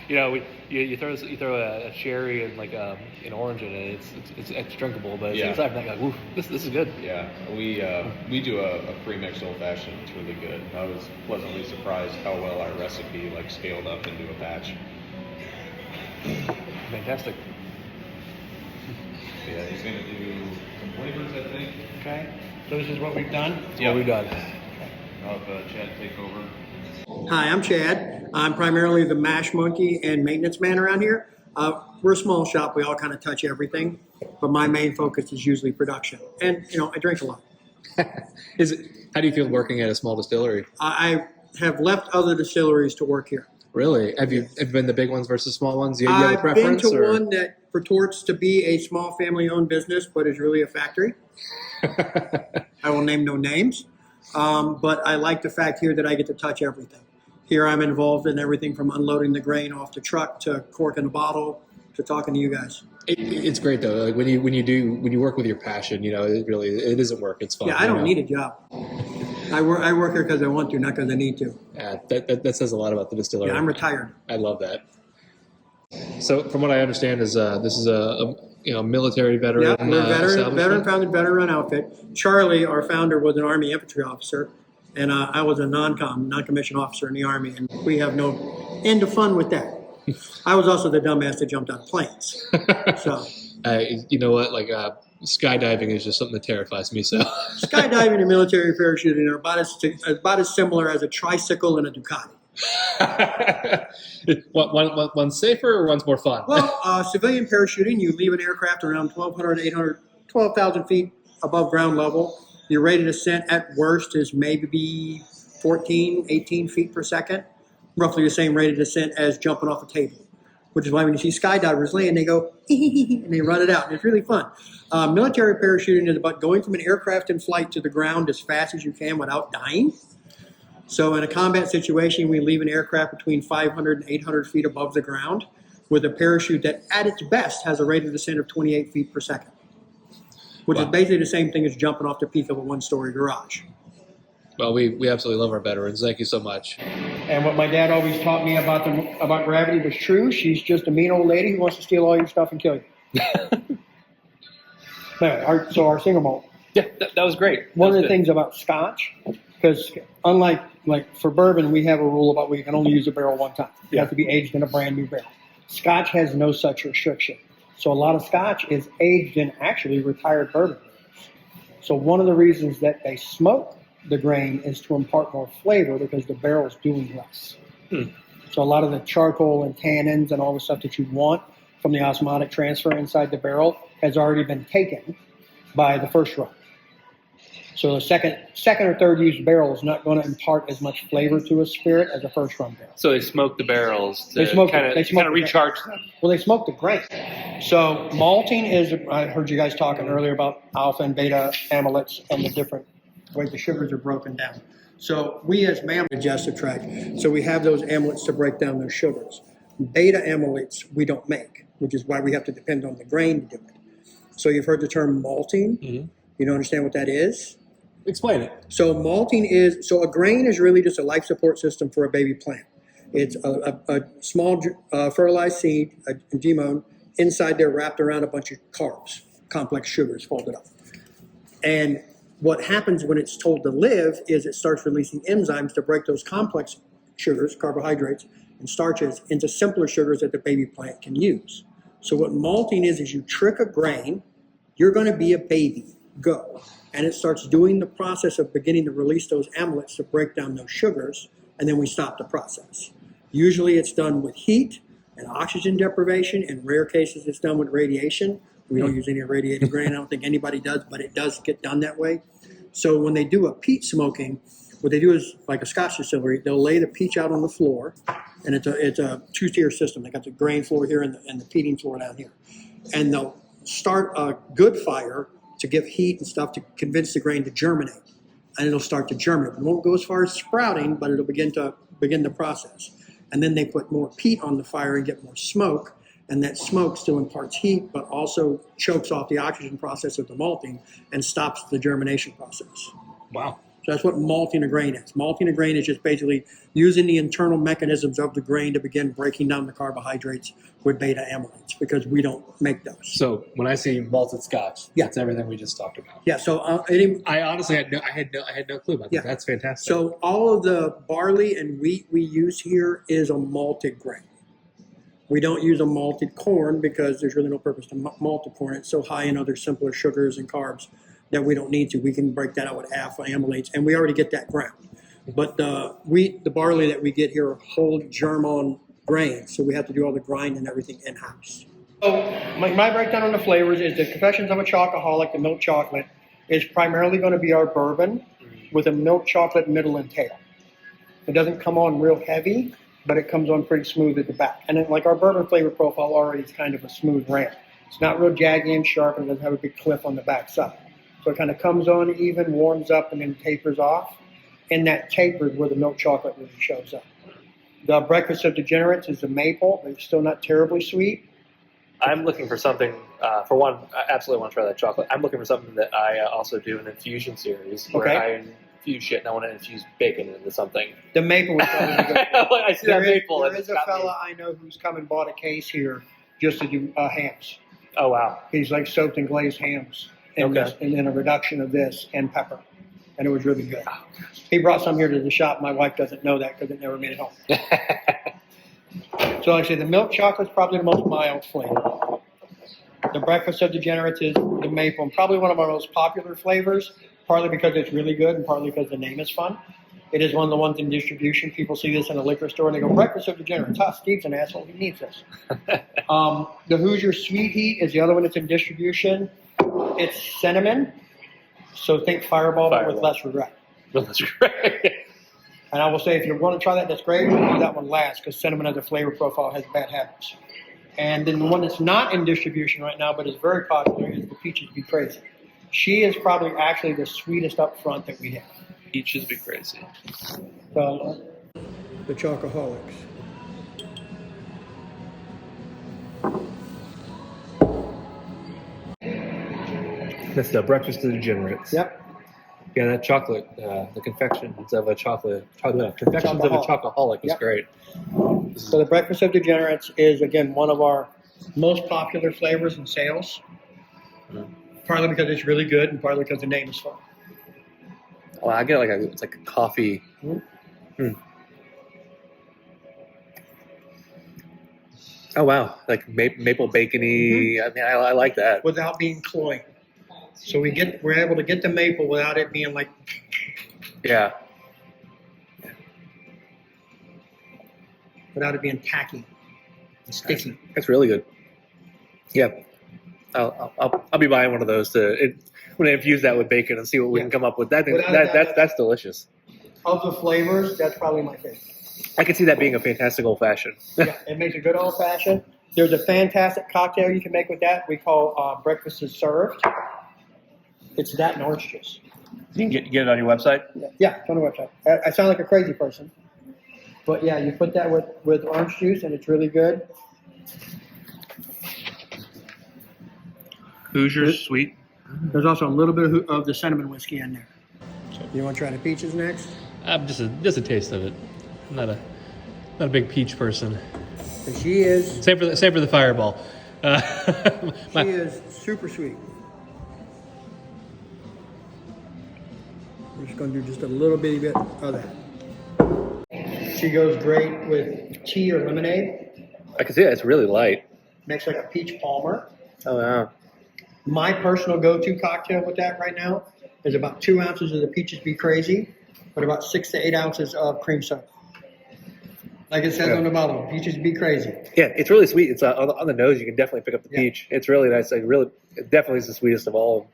You throw a cherry and like an orange in it. It's drinkable, but at the same time, like, woo, this is good. Yeah, we do a pre-mixed old fashioned. It's really good. I was pleasantly surprised how well our recipe like scaled up into a batch. Fantastic. Yeah, he's gonna do some flavors, I think. Okay, so this is what we've done. Yeah, what we've done. I'll have Chad take over. Hi, I'm Chad. I'm primarily the mash monkey and maintenance man around here. We're a small shop. We all kind of touch everything, but my main focus is usually production. And I drink a lot. How do you feel working at a small distillery? I have left other distilleries to work here. Really? Have you been the big ones versus small ones? You have a preference? I've been to one that purports to be a small family-owned business, but is really a factory. I will name no names, but I like the fact here that I get to touch everything. Here I'm involved in everything from unloading the grain off the truck to corking the bottle to talking to you guys. It's great though. Like when you work with your passion, it isn't work. It's fun. Yeah, I don't need a job. I work here because I want to, not because I need to. Yeah, that says a lot about the distillery. Yeah, I'm retired. I love that. So, from what I understand, is this is a military veteran. Yeah, we're veteran-founded, veteran-run outfit. Charlie, our founder, was an Army infantry officer, and I was a non-commissioned officer in the Army, and we have no end of fun with that. I was also the dumbass that jumped out of planes. So, you know what? Like skydiving is just something that terrifies me. So, skydiving and military parachuting are about as similar as a tricycle and a Ducati. One's safer or one's more fun? Well, civilian parachuting, you leave an aircraft around 12,000 feet above ground level. Your rate of descent at worst is maybe 14, 18 feet per second. Roughly the same rate of descent as jumping off a table, which is why when you see skydivers land, they go, and they run it out. And it's really fun. Military parachuting is about going from an aircraft in flight to the ground as fast as you can without dying. So in a combat situation, we leave an aircraft between 500 and 800 feet above the ground with a parachute that at its best has a rate of descent of 28 feet per second, which is basically the same thing as jumping off the peak of a one-story garage. Well, we absolutely love our veterans. Thank you so much. And what my dad always taught me about gravity was true. She's just a mean old lady who wants to steal all your stuff and kill you. So our single malt. Yeah, that was great. One of the things about Scotch, because unlike for bourbon, we have a rule about we can only use a barrel one time. It has to be aged in a brand new barrel. Scotch has no such restriction. So a lot of Scotch is aged in actually retired bourbon barrels. So one of the reasons that they smoke the grain is to impart more flavor because the barrel's doing less. So a lot of the charcoal and tannins and all the stuff that you want from the osmotic transfer inside the barrel has already been taken by the first run. So the second or third used barrel is not going to impart as much flavor to a spirit as a first run barrel. So they smoke the barrels to kind of the recharge them. Well, they smoke the grain. So malting is, I heard you guys talking earlier about alpha and beta amylase and the different way the sugars are broken down. So we as mammals digestive tract, so we have those amylates to break down those sugars. Beta amylates we don't make, which is why we have to depend on the grain to do it. So you've heard the term malting. Mm-hmm. You don't understand what that is? Explain it. So malting is, so a grain is really just a life support system for a baby plant. It's a small fertilized seed, a gemone, inside there wrapped around a bunch of carbs, complex sugars folded up. And what happens when it's told to live is it starts releasing enzymes to break those complex sugars, carbohydrates, and starches into simpler sugars that the baby plant can use. So what malting is you trick a grain, you're going to be a baby, go. And it starts doing the process of beginning to release those amylates to break down those sugars, and then we stop the process. Usually it's done with heat and oxygen deprivation. In rare cases, it's done with radiation. We don't use any irradiated grain. I don't think anybody does, but it does get done that way. So when they do a peat smoking, what they do is, like a Scotch distillery, they'll lay the peach out on the floor, and it's a two-tier system. They got the grain floor here and the peating floor down here. And they'll start a good fire to give heat and stuff to convince the grain to germinate. And it'll start to germinate. It won't go as far as sprouting, but it'll begin the process. And then they put more peat on the fire and get more smoke. And that smoke still imparts heat, but also chokes off the oxygen process of the malting and stops the germination process. Wow. So that's what malting a grain is. Malting a grain is just basically using the internal mechanisms of the grain to begin breaking down the carbohydrates with beta amylates, because we don't make those. So when I see malted Scotch, that's everything we just talked about. Yeah. So I honestly had no clue about that. Yeah. That's fantastic. So all of the barley and wheat we use here is a malted grain. We don't use a malted corn because there's really no purpose to malt the corn. It's so high in other simpler sugars and carbs that we don't need to. We can break that out with alpha amylates, and we already get that ground. But the wheat, the barley that we get here are whole germ-on grains, so we have to do all the grind and everything in-house. So my breakdown on the flavors is the Confessions of a Chocoholic, the milk chocolate, is primarily going to be our bourbon with a milk chocolate middle and tail. It doesn't come on real heavy, but it comes on pretty smooth at the back. And then, like our bourbon flavor profile already is kind of a smooth ramp. It's not real jaggy and sharp, and it doesn't have a big cliff on the back side. So it kind of comes on even, warms up, and then tapers off. And that taper is where the milk chocolate really shows up. The Breakfast of Degenerates is the maple. It's still not terribly sweet. I'm looking for something, for one, I absolutely want to try that chocolate. I'm looking for something that I also do an infusion series where I infuse shit and I want to infuse bacon into something. The maple is probably the good one. I see that maple. There is a fella I know who's come and bought a case here just to do hams. Oh, wow. He's like soaked in glazed hams and then a reduction of this and pepper. And it was really good. He brought some here to the shop. My wife doesn't know that because it never made it home. So like I say, the milk chocolate's probably the most mild flavor. The Breakfast of Degenerates is the maple, and probably one of our most popular flavors, partly because it's really good and partly because the name is fun. It is one of the ones in distribution. People see this in a liquor store and they go, Breakfast of Degenerates. Steve's an asshole. He needs this. The Hoosier Sweet Heat is the other one that's in distribution. It's cinnamon. So think Fireball, but with less regret. That's great. And I will say, if you want to try that, that's great. We'll do that one last because cinnamon as a flavor profile has bad habits. And then the one that's not in distribution right now, but is very popular, is the Peaches Be Crazy. She is probably actually the sweetest up front that we have. Peaches Be Crazy. So, the Chocoholics. That's the Breakfast of Degenerates. Yep. Yeah, that chocolate, the confections of a chocoholic is great. So the Breakfast of Degenerates is, again, one of our most popular flavors in sales. Partly because it's really good and partly because the name is fun. Oh, I get it's like a coffee. Oh, wow. Like maple bacony. I mean, I like that. Without being cloying. So we're able to get the maple without it being like. Yeah. without it being tacky and sticky. That's really good. Yeah, I'll be buying one of those when I infuse that with bacon and see what we can come up with. That's delicious. Of the flavors, that's probably my favorite. I can see that being a fantastic old fashioned. Yeah, it makes a good old fashioned. There's a fantastic cocktail you can make with that. We call Breakfast is Served. It's that and orange juice. You can get it on your website. Yeah, it's on the website. I sound like a crazy person, but yeah, you put that with orange juice and it's really good. Hoosiers, sweet. There's also a little bit of the cinnamon whiskey in there. You want to try the peaches next? Just a taste of it. I'm not a big peach person. And she is. Same for the Fireball. She is super sweet. I'm just going to do just a little bitty bit of that. She goes great with tea or lemonade. I can see that. It's really light. Makes like a peach palmer. Oh, wow. My personal go-to cocktail with that right now is about 2 ounces of the Peaches Be Crazy, but about 6 to 8 ounces of cream soda. Like it says on the bottle, Peaches Be Crazy. Yeah, it's really sweet. It's on the nose. You can definitely pick up the peach. It's really nice. Like it definitely is the sweetest of all.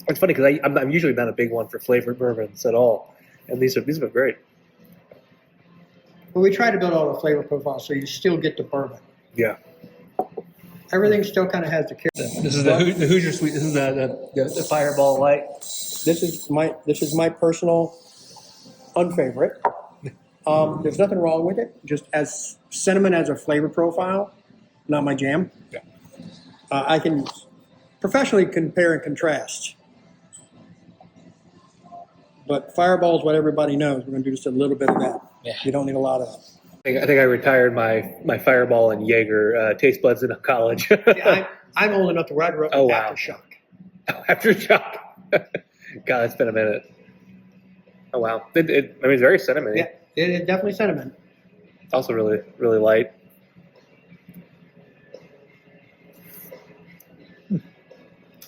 It's funny because I'm usually not a big one for flavored bourbons at all, and these have been great. Well, we try to build all the flavor profiles so you still get the bourbon. Yeah. Everything still kind of has the character. This is the Hoosier Sweet. This is the Fireball Light. This is my personal unfavorite. There's nothing wrong with it. Just as cinnamon as a flavor profile, not my jam. Yeah. I can professionally compare and contrast. But Fireball is what everybody knows. We're going to do just a little bit of that. Yeah. You don't need a lot of that. I think I retired my Fireball and Jaeger taste buds in college. Yeah, I'm old enough to where I grew up with Aftershock. Aftershock. God, it's been a minute. Oh, wow. It's very cinnamony. Yeah, it's definitely cinnamon. Also really, really light.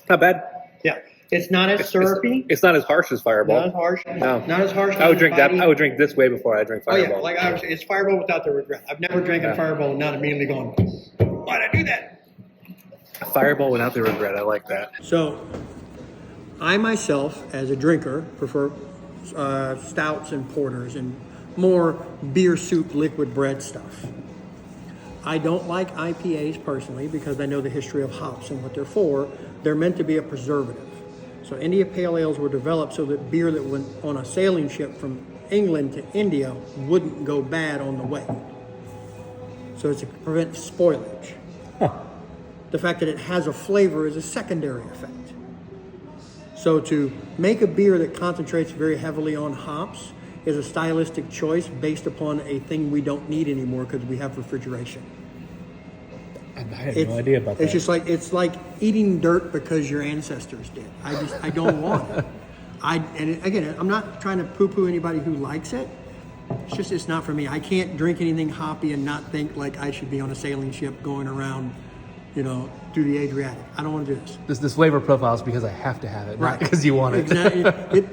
Not bad. Yeah, it's not as syrupy. It's not as harsh as Fireball. Not as harsh. No. Not as harsh. I would drink that. I would drink this way before I drink Oh Fireball. yeah, like I was saying, it's Fireball without the regret. I've never drank a Fireball and not immediately gone, why'd I do that? Fireball without the regret. I like that. So, I myself, as a drinker, prefer stouts and porters and more beer soup, liquid bread stuff. I don't like IPAs personally because I know the history of hops and what they're for. They're meant to be a preservative. So India Pale Ales were developed so that beer that went on a sailing ship from England to India wouldn't go bad on the way. So it's to prevent spoilage. The fact that it has a flavor is a secondary effect. So to make a beer that concentrates very heavily on hops is a stylistic choice based upon a thing we don't need anymore because we have refrigeration. I had no idea about that. It's like eating dirt because your ancestors did. I don't want it. And again, I'm not trying to poo-poo anybody who likes it. It's not for me. I can't drink anything hoppy and not think like I should be on a sailing ship going around, through the Adriatic. I don't want to do this. This flavor profile is because I have to have it, not because you want it. Exactly.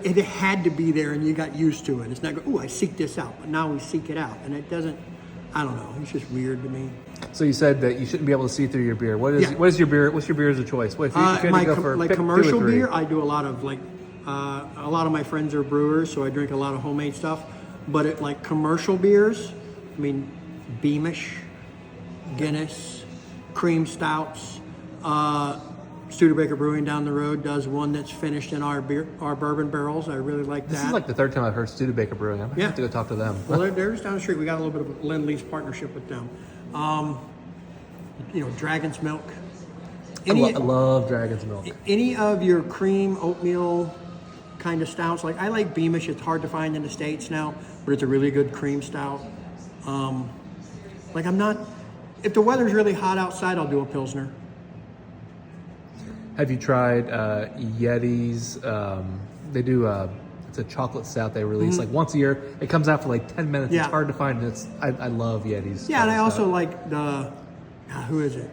It had to be there, and you got used to it. It's not I seek this out, but now we seek it out, and it doesn't. I don't know. It's just weird to me. So you said that you shouldn't be able to see through your beer. What is your beer? What's your beer as a choice? What if you had to go for commercial beer? I do a lot of a lot of my friends are brewers, so I drink a lot of homemade stuff. But commercial beers, Beamish, Guinness, cream stouts. Studebaker Brewing down the road does one that's finished in our bourbon barrels. I really like that. This is like the third time I've heard Studebaker Brewing. I'm going to have to go talk to them. Well, they're just down the street. We got a little bit of a Lend-Lease partnership with them. Dragon's Milk. I love Dragon's Milk. Any of your cream, oatmeal kind of stouts. I like Beamish. It's hard to find in the States now, but it's a really good cream stout. If the weather's really hot outside, I'll do a Pilsner. Have you tried Yeti's? They do it's a chocolate stout they release once a year. It comes out for 10 minutes. Yeah. It's hard to find. I love Yeti's. Yeah, and I also like the who is it?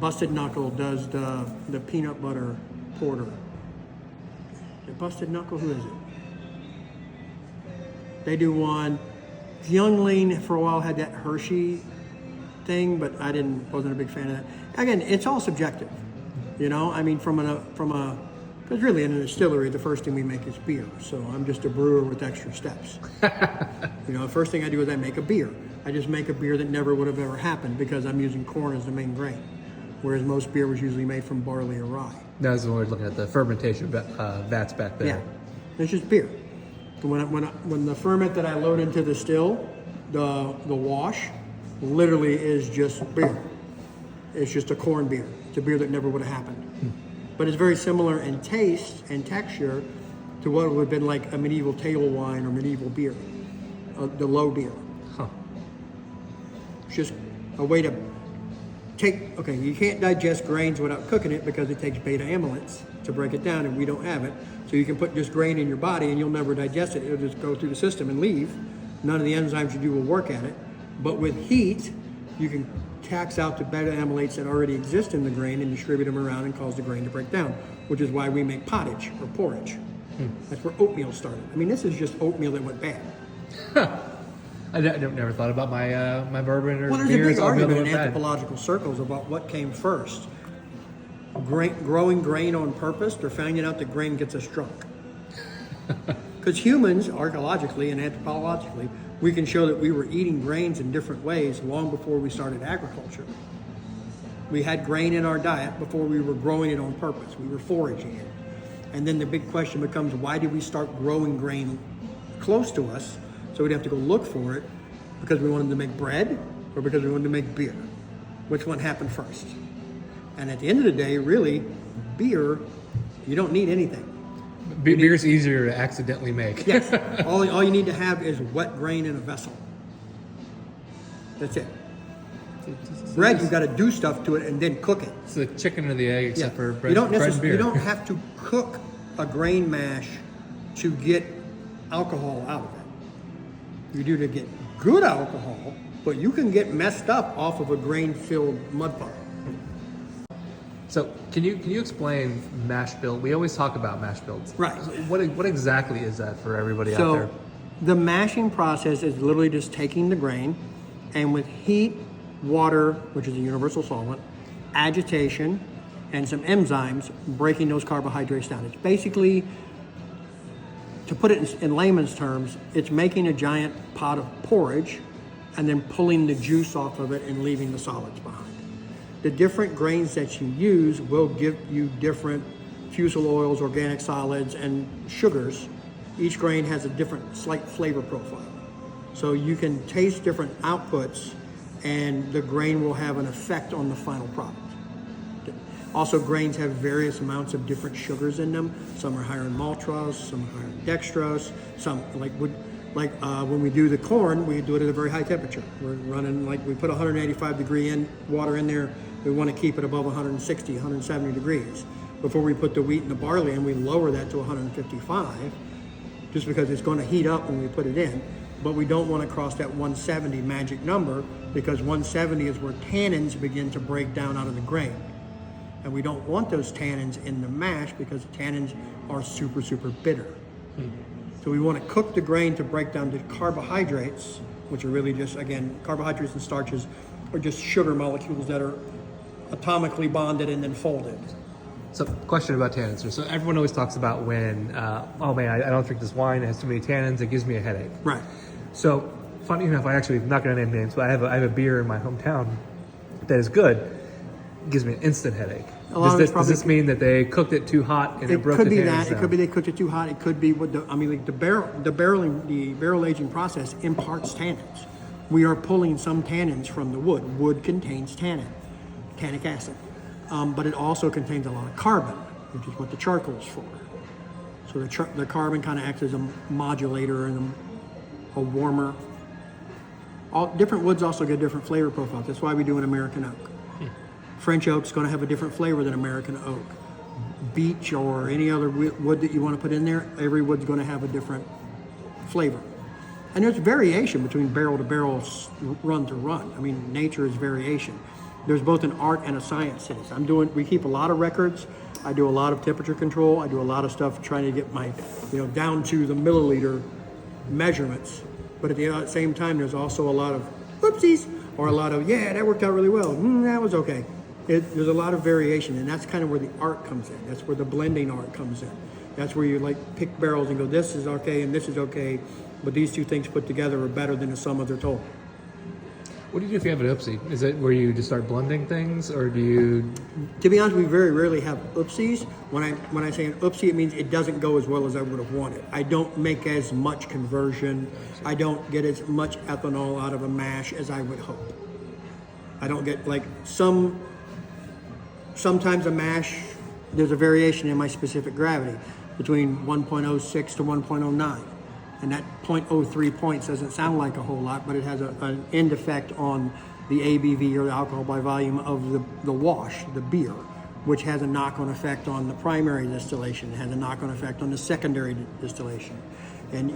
Busted Knuckle does the peanut butter porter. The Busted Knuckle, who is it? They do one. Youngling for a while had that Hershey thing, but I wasn't a big fan of that. Again, it's all subjective. You know, I mean, because really in a distillery, the first thing we make is beer. So I'm just a brewer with extra steps. You know, the first thing I do is I make a beer. I just make a beer that never would have ever happened because I'm using corn as the main grain, whereas most beer was usually made from barley or rye. That was when we were looking at the fermentation vats back there. Yeah, it's just beer. When the ferment that I load into the still, the wash, literally is just beer. It's just a corn beer. It's a beer that never would have happened. But it's very similar in taste and texture to what would have been like a medieval table wine or medieval beer, the low beer. Huh. It's just a way to you can't digest grains without cooking it because it takes beta amylates to break it down, and we don't have it. So you can put just grain in your body and you'll never digest it. It'll just go through the system and leave. None of the enzymes you do will work at it. But with heat, you can tax out the beta amylates that already exist in the grain and distribute them around and cause the grain to break down, which is why we make pottage or porridge. That's where oatmeal started. I mean, this is just oatmeal that went bad. I never thought about my bourbon or Well, there's a beers big argument in that went bad. anthropological circles about what came first. Growing grain on purpose or finding out that grain gets us drunk. Because humans, archaeologically and anthropologically, we can show that we were eating grains in different ways long before we started agriculture. We had grain in our diet before we were growing it on purpose. We were foraging it. And then the big question becomes, why did we start growing grain close to us so we'd have to go look for it? Because we wanted to make bread or because we wanted to make beer? Which one happened first? And at the end of the day, really, beer, you don't need anything. Beer's easier to accidentally make. Yes. all you need to have is wet grain in a vessel. That's it. Bread, you've got to do stuff to it and then cook it. It's the chicken or the egg, except for bread, bread and beer. You don't have to cook a grain mash to get alcohol out of it. You do to get good alcohol, but you can get messed up off of a grain-filled mud pie. So can you explain mash bill? We always talk about mash builds. Right. What exactly is that for everybody out So there? the mashing process is literally just taking the grain and with heat, water, which is a universal solvent, agitation, and some enzymes, breaking those carbohydrates down. It's basically, to put it in layman's terms, it's making a giant pot of porridge and then pulling the juice off of it and leaving the solids behind. The different grains that you use will give you different fusel oils, organic solids, and sugars. Each grain has a different slight flavor profile. So you can taste different outputs and the grain will have an effect on the final product. Also, grains have various amounts of different sugars in them. Some are higher in maltose, some are higher in dextrose, some when we do the corn, we do it at a very high temperature. We're running we put 185 degree water in there. We want to keep it above 160, 170 degrees. Before we put the wheat and the barley in, we lower that to 155, just because it's going to heat up when we put it in. But we don't want to cross that 170 magic number, because 170 is where tannins begin to break down out of the grain. And we don't want those tannins in the mash because the tannins are super, super bitter. So we want to cook the grain to break down the carbohydrates, which are really just, again, carbohydrates and starches are just sugar molecules that are atomically bonded and then folded. So, question about tannins. So everyone always talks about when, oh man, I don't drink this wine, it has too many tannins, it gives me a headache. Right. So, funny enough, I'm not going to name names, but I have a beer in my hometown that is good. It gives me an instant headache. Does this mean that they cooked it too hot and it broke the tannins down? It could be that. It could be they cooked it too hot. It could be the barrel aging process imparts tannins. We are pulling some tannins from the wood. Wood contains tannic acid, but it also contains a lot of carbon, which is what the charcoal is for. So the carbon kind of acts as a modulator and a warmer. All different woods also get different flavor profiles. That's why we do an American oak. French oak's going to have a different flavor than American oak. Beech or any other wood that you want to put in there, every wood's going to have a different flavor. And there's variation between barrel to barrel, run to run. I mean, nature is variation. There's both an art and a science to this. We keep a lot of records. I do a lot of temperature control. I do a lot of stuff trying to get my, down to the milliliter measurements, but at the same time, there's also a lot of oopsies, or a lot of, yeah, that worked out really well. That was okay. There's a lot of variation, and that's kind of where the art comes in. That's where the blending art comes in. That's where you like pick barrels and go, this is okay and this is okay, but these two things put together are better than the sum of their total. What do you do if you have an oopsie? Is it where you just start blending things, or do you? To be honest, we very rarely have oopsies. When I say an oopsie, it means it doesn't go as well as I would have wanted. I don't make as much conversion. I don't get as much ethanol out of a mash as I would hope. I don't get like sometimes a mash, there's a variation in my specific gravity between 1.06 to 1.09. And that 0.03 points doesn't sound like a whole lot, but it has an end effect on the ABV, or the alcohol by volume, of the wash, the beer, which has a knock-on effect on the primary distillation. It has a knock-on effect on the secondary distillation. And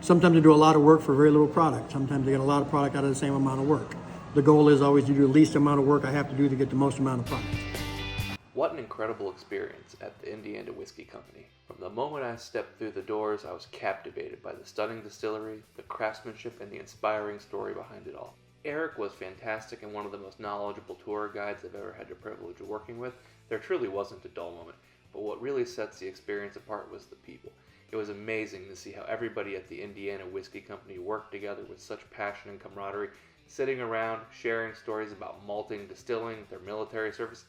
sometimes they do a lot of work for very little product. Sometimes they get a lot of product out of the same amount of work. The goal is always to do the least amount of work I have to do to get the most amount of product. What an incredible experience at the Indiana Whiskey Company. From the moment I stepped through the doors, I was captivated by the stunning distillery, the craftsmanship, and the inspiring story behind it all. Eric was fantastic and one of the most knowledgeable tour guides I've ever had the privilege of working with. There truly wasn't a dull moment, but what really sets the experience apart was the people. It was amazing to see how everybody at the Indiana Whiskey Company worked together with such passion and camaraderie, sitting around, sharing stories about malting, distilling, their military service.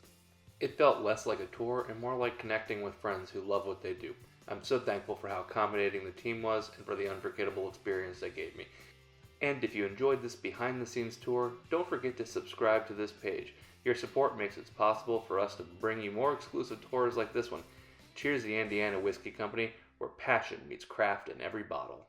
It felt less like a tour and more like connecting with friends who love what they do. I'm so thankful for how accommodating the team was and for the unforgettable experience they gave me. And if you enjoyed this behind the scenes tour, don't forget to subscribe to this page. Your support makes it possible for us to bring you more exclusive tours like this one. Cheers, the Indiana Whiskey Company, where passion meets craft in every bottle.